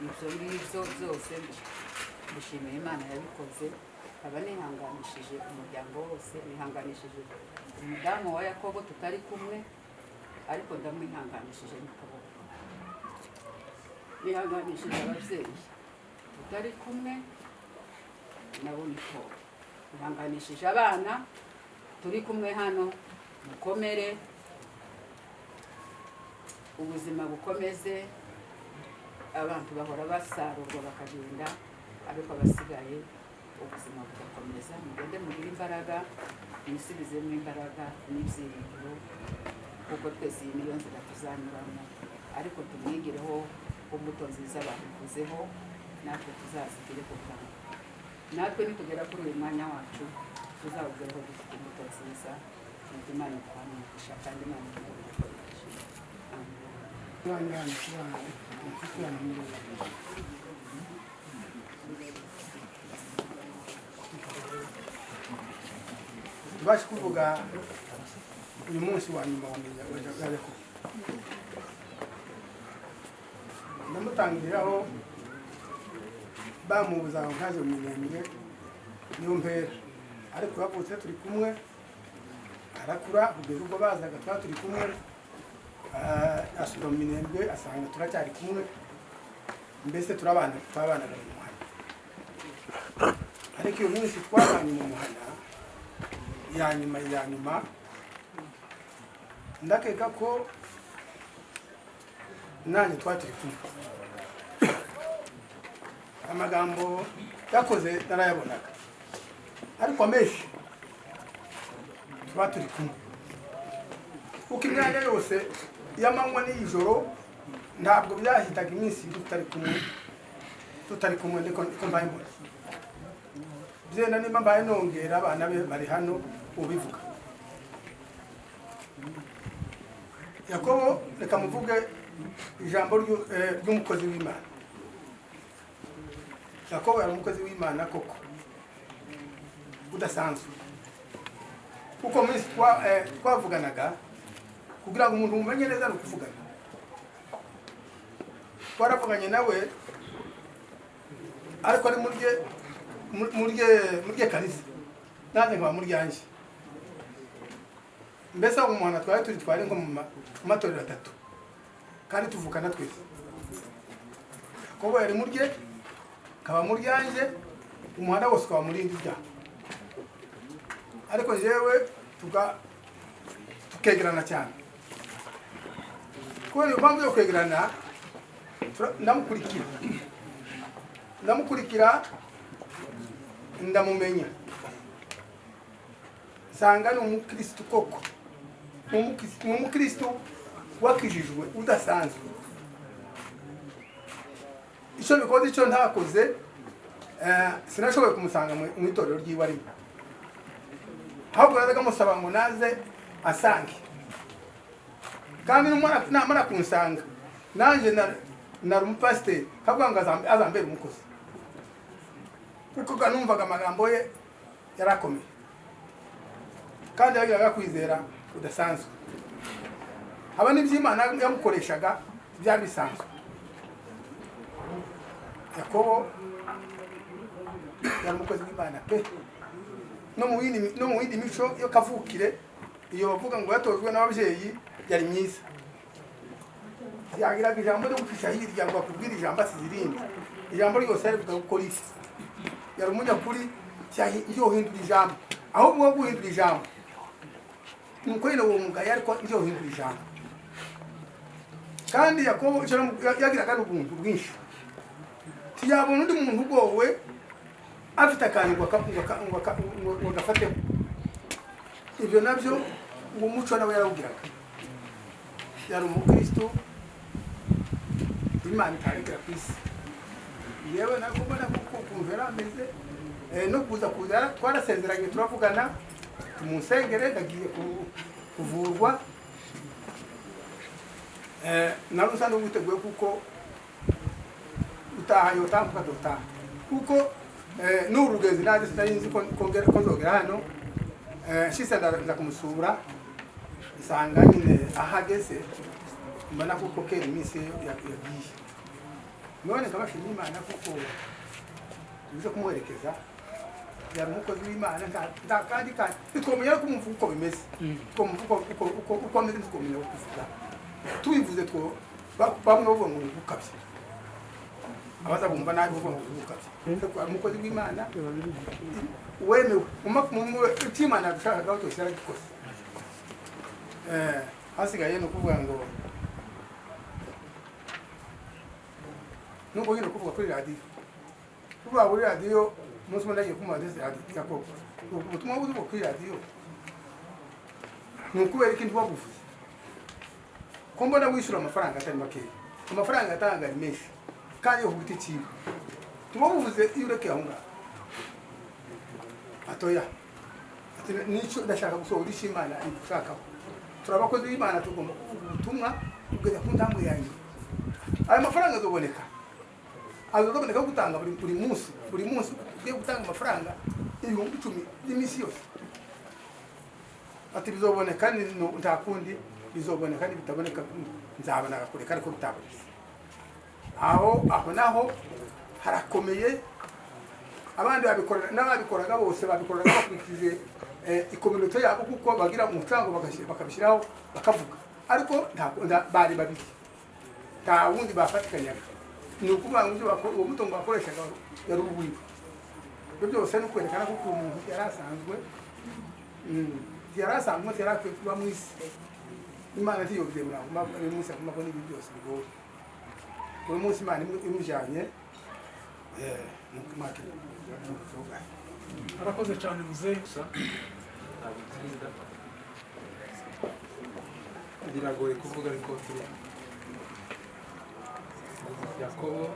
Ibyo ngibyo byose dushimiye Imana yabikoze. Aba nihanganishije umuryango wose, nihanganishije umudamu wa Yakobo tutari kumwe, ariko ndamwihanganishije n'akaboko. Nihanganishije ababyeyi tutari kumwe nabo niko. Nihanganishije abana turi kumwe hano, mukomere, ubuzima bukomeze. Abantu bahora basarurwa bakagenda, ariko abasigaye ubuzima bugakomeza. Mugende mugire imbaraga, musubizemo imbaraga n'ibyiringiro, kuko twese iyi niyo nzira tuzanyuramo, ariko tumwigireho imbuto nziza babivuzeho, natwe tuzazigire kugira ngo natwe nitugera kuri uyu mwanya wacu tuzawugereho dufite imbuto nziza. Imana iduhane umugisha kandi Imana iduhane tubashe kuvuga uyu munsi wa nyuma wa Yakobo. Ndamutangiriraho bamubuza ngo ntaje mu minembwe niyo mpera, ariko bavutse turi kumwe, arakura kugeza ubwo bazaga twaba turi kumwe, asubira mu minembwe asanga turacyari kumwe, mbese twabanaga mu muhana. Ariko uyu munsi twabanye mu muhana ya nyuma ndakeka ko nanjye twari turi kumwe. Amagambo yakoze narayabonaga, ariko amenshi tuba turi kumwe, kuko imyanya yose y'amanywa n'ijoro ntabwo byahitaga iminsi tutari kumwe ndiko mbaye mbona. Byenda nimba mbaye nongera abana be bari hano ubivuga. Yakobo reka muvuge ijambo ry'umukozi w'Imana. Yakobo yari umukozi w'Imana koko udasanzwe, kuko mwese twavuganaga kugira ngo umuntu umenye neza no kuvugana. Twaravuganye nawe, ariko ari murye kanisa, nanjye nkaba muryanje. Mbese aho umuhana twari nko mu matorero 3 kandi tuvukana twese. Yakobo yari murye, kaba muryanje, umuhanda wose ukaba murindi rya. Ariko jewe tukegerana cyane. Kuko niyo mpamvu yo kwegerana, ndamukurikira ndamumenya, nsanga ni umukristo koko, umukristo wakijijwe udasanzwe. Icyo bikoze icyo ntakoze, sinashoboye kumusanga mu itorero ry'iwe arimo, ahubwo yaraga musaba ngo naze asange. Kandi namara kunsanga nanjye nari umupasiteri, kavuga ngo azambere umukozi, kuko numvaga amagambo ye yarakomeye kandi yagiraga kwizera udasanzwe. Aba n'iby'Imana yamukoreshaga byari bisanzwe. Yakobo yari umukozi w'Imana pe, no mu yindi mico yo kavukire, iyo bavuga ngo yatojwe n'ababyeyi yari myiza. Yagiraga ijambo ryo gucisha hirya ngo akubwire ijambo asizirinde. Ijambo ryose yarivuga gukora iki. Yari umunyakuri yohindura ijambo, ahubwo wo guhindura ijambo nuko yine uwo mugaye, ariko yohindura ijambo. Kandi Yakobo yagiraga n'ubuntu bwinshi, tiyabona undi muntu ugowe afite akantu ngo agafateho. Ibyo nabyo uwo muco nawe yarawugiraga. Yari umukristo Imana itarekera ku isi, yewe nakubona kuko ukuntu yari ameze no kuza twarasezeranye turavugana tumusengere ndagiye kuvurwa nari usa n'uwiteguye kuko utaha yotambuka dutaha kuko n'urugezi naje sinari nzi ko nzogera hano nshise ndaza kumusura isanga nyine ahageze mbona kuko kera iminsi yagiye none nkabashimira Imana kuko uze kumuherekeza yari umukozi w'Imana nta kandi twomenya ko umuvuga uko bimeze uko ameze twomenya ko kuvuga tubivuze two bamwe bavuga ngo gukabye abaza bumva nabi bavuga ngo gukabye umukozi w'Imana wemewe Imana dushaka gato cyara gikoze hasigaye no kuvuga ngo nuko nyine kuvuga kuri radio kuvuga kuri radio umunsi umwe nagiye kumwanditse Jacques ubutumwa buvuga kuri radio nukubera ikintu babuvuze ko mbona wishyura amafaranga atari makeya amafaranga atanga ari menshi kandi yo kugiti kiwe tubabuvuze iyo urekeye aho ngaho atoya ati nicyo ndashaka gusohora ishimana igushakaho turabakozi b'Imana tugomba kuvuga ubutumwa kugeza ku ntambwe yanyu ayo mafaranga azoboneka gutanga buri munsi ugiye gutanga amafaranga 10,000 y'imisi yose ati bizoboneka nta kundi bizoboneka bitaboneka nzabona gakureka ariko bitaboneka aho naho harakomeye abandi n'ababikoraga bose babikoraga bakurikije ikominota yabo kuko bagira umucango bakabishyiraho bakavuga ariko bari babiri nta wundi bafatikanyaga ni ukuvuga ngo uwo mutungo bakoreshaga yari ubuwiwe ibyo byose ni ukwerekana ko umuntu yari asanzwe yari akwiye kuba mu isi Imana ntiyobyemera uyu munsi agomba kubona ibi byose bigoye uyu munsi Imana imujyanye nuko Imana arakoze cyane muzehe biragoye kuvuga ariko turi Yakobo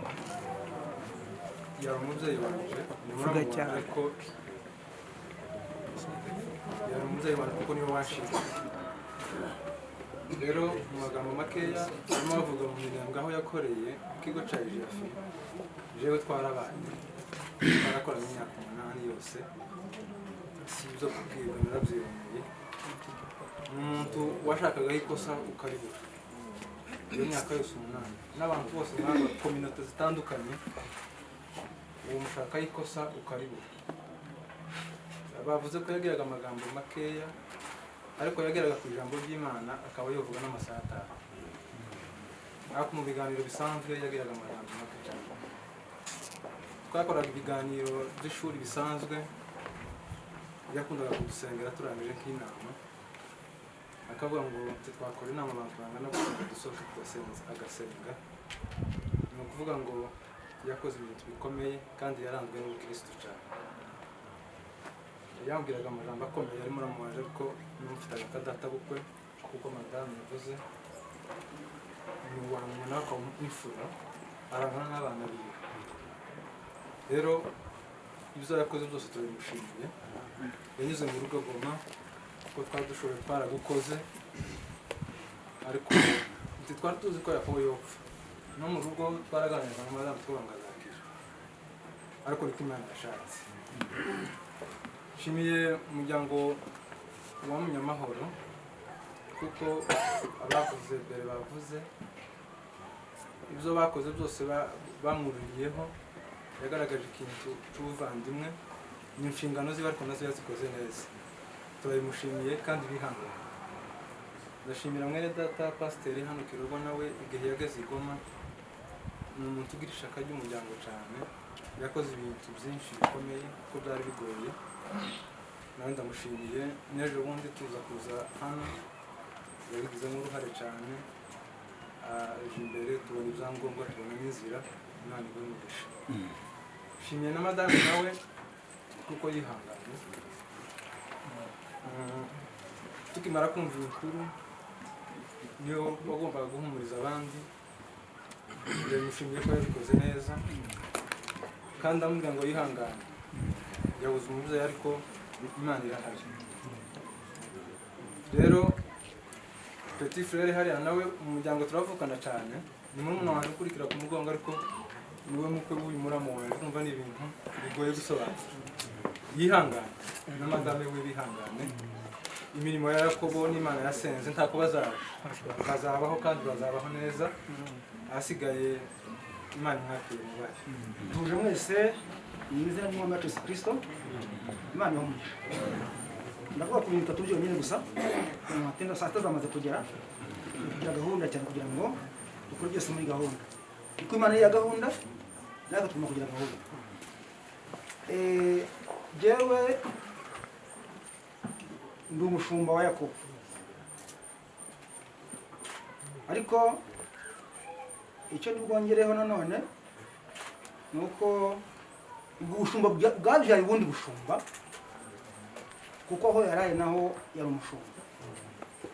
yari umubyeyi wanje vuga cyane ariko yari umubyeyi wanje kuko niwe washinze rero mu magambo makeya barimo bavuga mu miryango aho yakoreye ku kigo cya Jacques jewe twarabanye twarakora imyaka 8 yose si ibyo kubwirwa narabyiboneye umuntu washakaga ikosa ukaribura iyo myaka yose 8 n'abantu bose nk'aba community zitandukanye uwo mushaka ikosa ukaribura bavuze ko yagiraga amagambo makeya ariko yageraga ku ijambo ry'Imana akaba yovuga n'amasaha 5 ariko mu biganiro bisanzwe yagiraga amagambo make cyane twakoraga ibiganiro by'ishuri bisanzwe yakundaga kudusengera turangije nk'inama akavuga ngo twakora inama abantu bangana gusenga dusohoke tugasenga agasenga ni ukuvuga ngo yakoze ibintu bikomeye kandi yaranzwe n'ubukristo cyane yambwiraga amagambo akomeye arimo aramubaje ariko n'umufitaga akadata bukwe kuko madamu yavuze ni uwanyuma nawe akamwifura arangana n'abana biwe rero ibyo yakoze byose turabimushimiye yanyuze mu rugo Goma kuko twari dushoboye twaragukoze ariko twari tuzi ko Yakobo yopfa no mu rugo twaraganiraga na madamu twabangazakira ariko niko Imana yashatse nshimiye umuryango wa Munyamahoro kuko abakoze mbere bavuze ibyo bakoze byose bamururiyeho yagaragaje ikintu cy'ubuvandimwe ni inshingano ziba ariko nazo yazikoze neza turabimushimiye kandi bihangana ndashimira mwene data pasiteri hano Kirogo nawe igihe yageze i Goma ni umuntu ugira ishaka ry'umuryango cyane yakoze ibintu byinshi bikomeye kuko byari bigoye nawe ndamushimiye n'ejo bundi tuza kuza hano yabigizemo uruhare cyane aje imbere tubona ibyangombwa tubona n'inzira Imana igumugisha nshimiye na madamu nawe kuko yihanganye tukimara kumva inkuru niyo wagombaga guhumuriza abandi ndamushimiye ko yabikoze neza kandi amubwira ngo yihangane yabuze umubyeyi ariko Imana irahari. Rero petit frere hariya nawe mu muryango turavukana cyane, ni murumuna wanjye ukurikira ku mugongo ariko niwe mukwe w'uyu muramu wanjye, urumva ni ibintu bigoye gusobanura. Yihangane na madame we bihangane, imirimo ya Yakobo n'Imana yasenze ntako bazabaho kandi bazabaho neza, ahasigaye Imana mwakire mubaye. Tuje mwese mu izina ry'Umwami wacu Yesu Kristo, Imana y'umugisha. Ndavuga ku bintu bitatu byonyine gusa, amatenda saa sita zamaze kugera, tugira gahunda cyane kugira ngo dukore byose muri gahunda. Uko Imana ya gahunda, natwe tugomba kugira gahunda. Jewe ndi umushumba wa Yakobo, ariko icyo ndibwongereho nanone ni uko ubwo bushumba bwabyaye ubundi bushumba, kuko aho yaraye naho yari umushumba.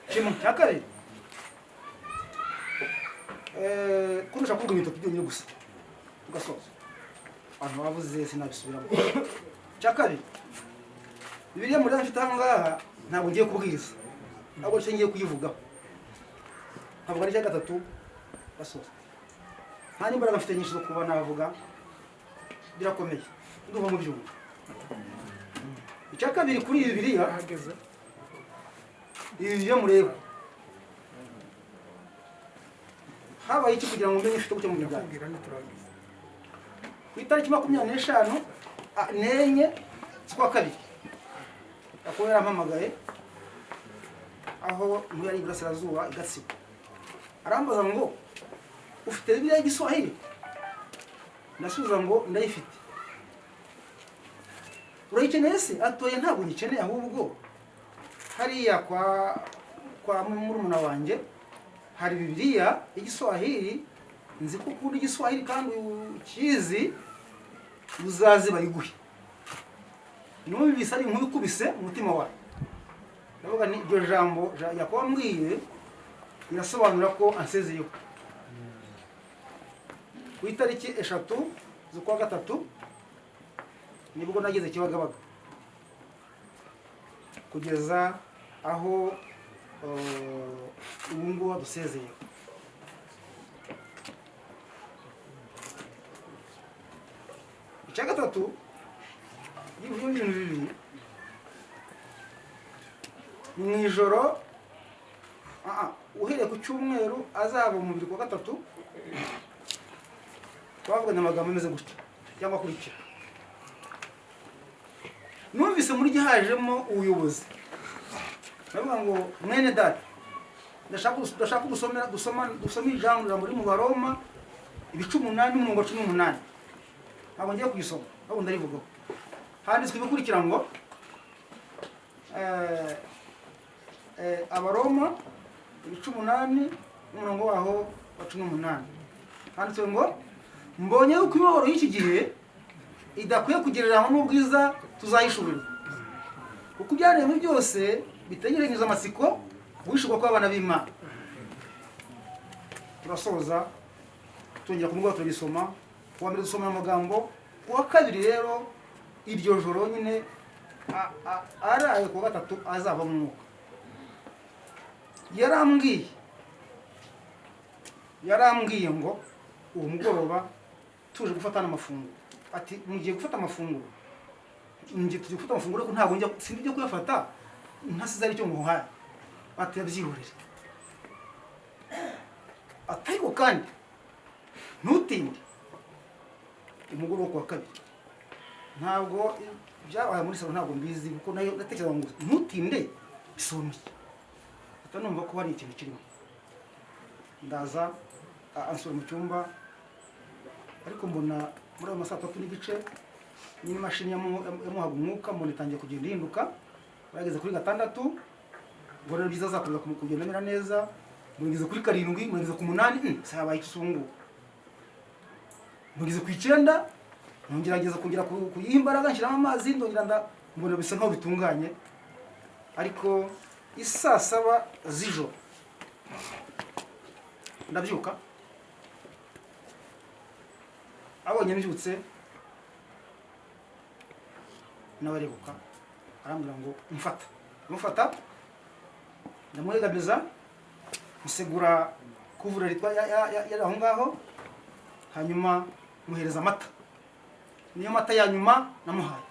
Ikintu cya kabiri, kurusha kuvuga ibintu byonyine gusa tugasoza, abantu bavuze sinabisubiramo. Cya kabiri, Bibiliya muri mfite aha ngaha ntabwo ngiye kubwiriza, ahubwo nicyo ngiye kuyivugaho. Ntabwo ari icya gatatu gasoza. Nta n'imbaraga mfite nyinshi zo kuba navuga, birakomeye ndumva mu byumva. Icya kabiri kuri Bibiliya, ibi byo mureba habaye iki kugira ngo mbenye ifite gutya mu miryango. Ku itariki 25 z'ukwa kabiri Yakobo yarampamagaye aho ntuyari iburasirazuba i Gatsibo, arambaza ngo ufite Bibiliya y'Igiswahili? Ndasubiza ngo ndayifite. Urayikeneye se? Atoye ntabwo nyikeneye, ahubwo hariya kwa murumuna wanjye hari Bibiliya y'Igiswahili, nzi ko ukunda Igiswahili kandi ukizi, uzaze bayiguhe. Numvise ari inkuru ikubise umutima wawe. Ndavuga ni iryo jambo Yakobo ambwiye rirasobanura ko ansezeyeho. Ku itariki 3 z'ukwa gatatu nibwo nageze Kibagabaga, kugeza aho ubu ngubu dusezeye. Icya gatatu, ibintu bibiri, mu ijoro uhereye ku cyumweru azaba mu mubiri kwa gatatu, twavuganye amagambo ameze gutya cyangwa akurikira. Numvise muri gihajemo ubuyobozi, ndavuga ngo mwene data, ndashaka dusoma ijambo riri mu Baroma 8:18. Ntabwo ngiye kugisoma, ahubwo ndarivugaho. Handitswe ibikurikira ngo Abaroma 8:18. Handitswe ngo mbonye yuko imibabaro y'iki gihe idakwiye kugereranywa n'ubwiza tuzayishurirwa, kuko ibyaremwe byose bitegeranyije amatsiko guhishurwa kw'abana b'Imana. Turasoza tongera kumugwa turabisoma. Kuwa mbere dusoma amagambo, kuwa kabiri rero iryo joro nyine araye kuwa gatatu azava mu mwuka. Yarambwiye ngo uwo mugoroba tuje gufatana amafunguro. Ati mugiye gufata amafunguro, ngiye tujye gufata amafunguro ariko ntabwo njya sindi byo kuyafata ntasize ari cyo muhaye. Ati yabyihorere. Atayiko kandi ntutinde. Umugoroba kuwa kabiri ntabwo byabaye muri salo, ntabwo mbizi kuko nayo natekereza ngo ntutinde isomye, atanumva ko hari ikintu kirimo. Ndaza ansura mu cyumba, ariko mbona muri ayo masaha 3:30 n'imashini yamuhaga umwuka, mbona itangiye kugenda ihinduka, bageze kuri 6, ngo rero byiza azakomeza kugenda amera neza, mugeze kuri 7, mugeze ku 8, sabaye ikisungu. Mugeze ku 9, ngerageza kongera kuyiha imbaraga, nshyiramo amazi, ndongera mbona bisa nkaho bitunganye. Ariko isaa 7 z'ijoro ndabyuka, abonye mbyutse nawe aribuka arambwira ngo mufata ndamuhegamiza musegura kuvura ritwa yari aho ngaho, hanyuma muhereza amata, niyo mata ya nyuma namuhaye.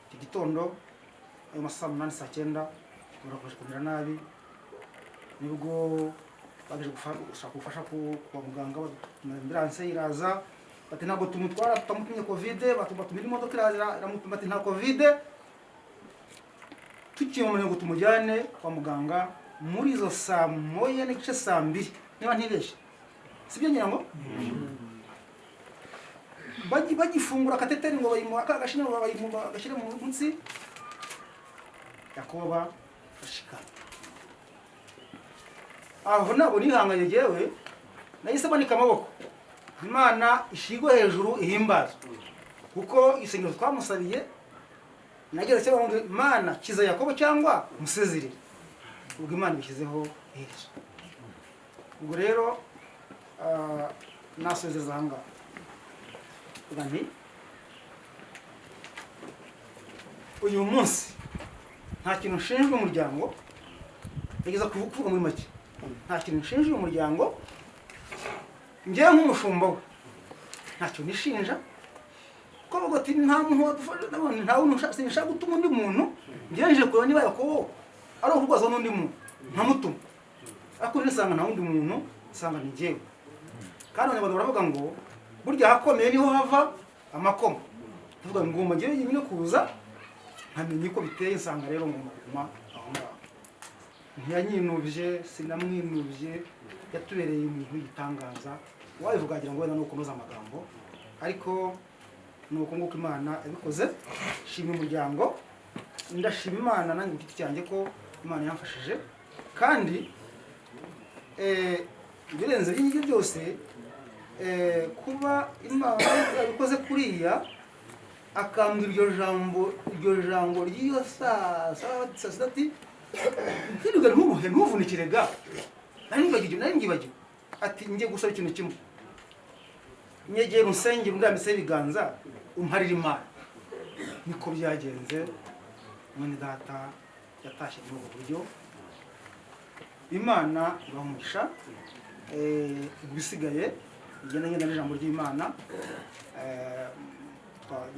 Iki gitondo ayo masaa 8 saa 9 turakomeje kumera nabi, nibwo baje gushaka gufasha kwa muganga, ambulance iraza bati ntabwo tumutwara, tutamutumye covid, batubatumira imodoka iraza iramupima ati nta covid, tukimumenya ngo tumujyane kwa muganga muri izo saa 1 n'igice saa 2 niba ntibeshe, sibyo ngira ngo bagifungura kateteri ngo bayimuha akagashina ngo bayimuha gashire mu munsi Yakoba ashika. Aho nabo nihanganye jewe nahise manika amaboko, Imana ishigwe hejuru ihimbaza, kuko isengero twamusabiye nageze cyangwa ngo Imana kiza Yakobo cyangwa musezire, ubwo Imana bishyizeho Yesu. Ubwo rero nasezeza hanga bani uyu munsi nta kintu nshinzwe umuryango, yageza kuvuga muri make, nta kintu nshinzwe umuryango, njyewe nk'umushumba we ntacyo nishinja, ko bavuga ati nta muntu wadufasha, nta wundi sinshaka gutuma undi muntu, njyewe nje kureba niba Yakobo ari urwaza n'undi muntu ntamutuma, ariko nisanga nta wundi muntu nsanga ni njyewe. Kandi abanyarwanda baravuga ngo burya hakomeye niho hava amakoma, tuvuga ngo ngomba njyewe nyine kuza nkamenya uko biteye, nsanga rero ngomba kuguma aho ngaho. Ntiyanyinubye, sinamwinubye, yatubereye umuntu yitangaza, wabivuga agira ngo wenda no kunoza amagambo, ariko nuko nguko Imana yabikoze. Shima umuryango, ndashima Imana nanjye giti cyanjye ko Imana yamfashije, kandi birenze ibyo byose, kuba Imana yabikoze kuriya akambwira iryo jambo ry'iyo saa sitati, ntiruga ntuvunikire ga, nari ngibagiwe ati ngiye gusaba ikintu kimwe, nyegera unsengera undambise ibiganza umparira Imana. Niko byagenze, mwene data yatashye muri ubwo buryo, Imana ibamugisha. Bisigaye ngenda n'ijambo ry'Imana,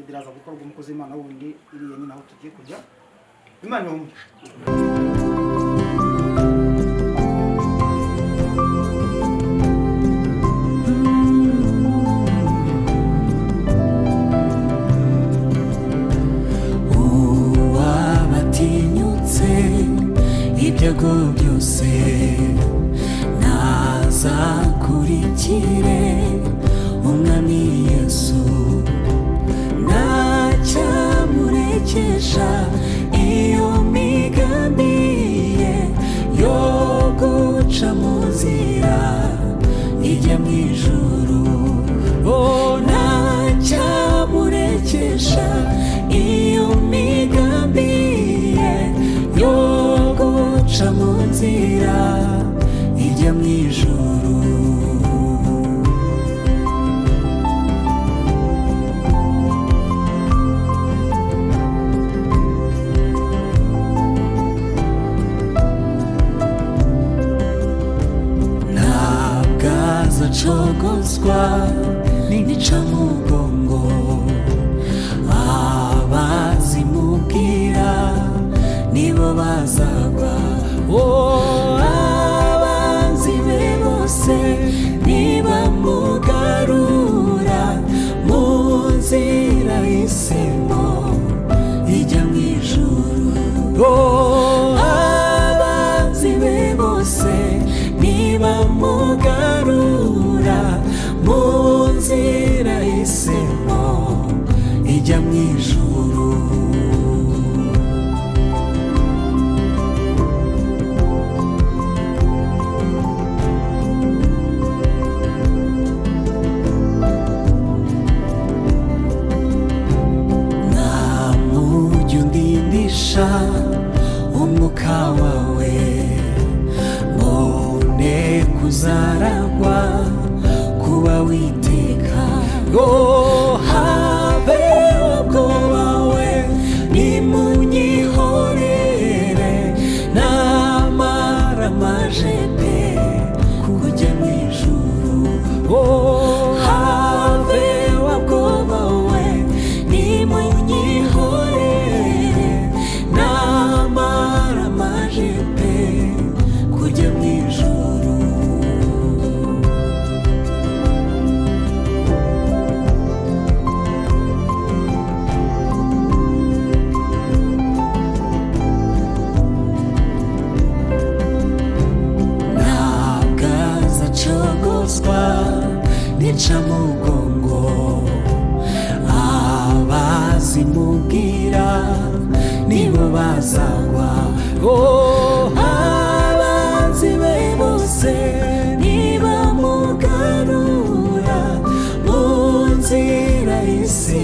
biraza gukorwa umukozi w'Imana wundi iriya nyine aho tugiye kujya. Imana ibamugisha. Uwabatinyutse ibyago byose nazakurikire Umwami Yesu, ntacyamurekesha iyo migambi ye yo guca mu nzira ijya mu ijuru. Ntacyamurekesha iyo migambi ye yo guca mu nzira ijya mu ijuru. Cogozwa n'inca mugongo, abazimubwira nibo bazagwa. Abanzi be bose nibamugarura mu nzira y'isemo ijya mu ijuru. Abanzi be bose nibamugarura mu nzira y'isemo ijya mu ijuru. Nta mujyi undindisha umwuka wawe, mbone kuzaragwa kuba witeka. Haba aca mugongo abazimubwira nibo bazagwa abanzi be bose nibamugarura mu nzira y'isi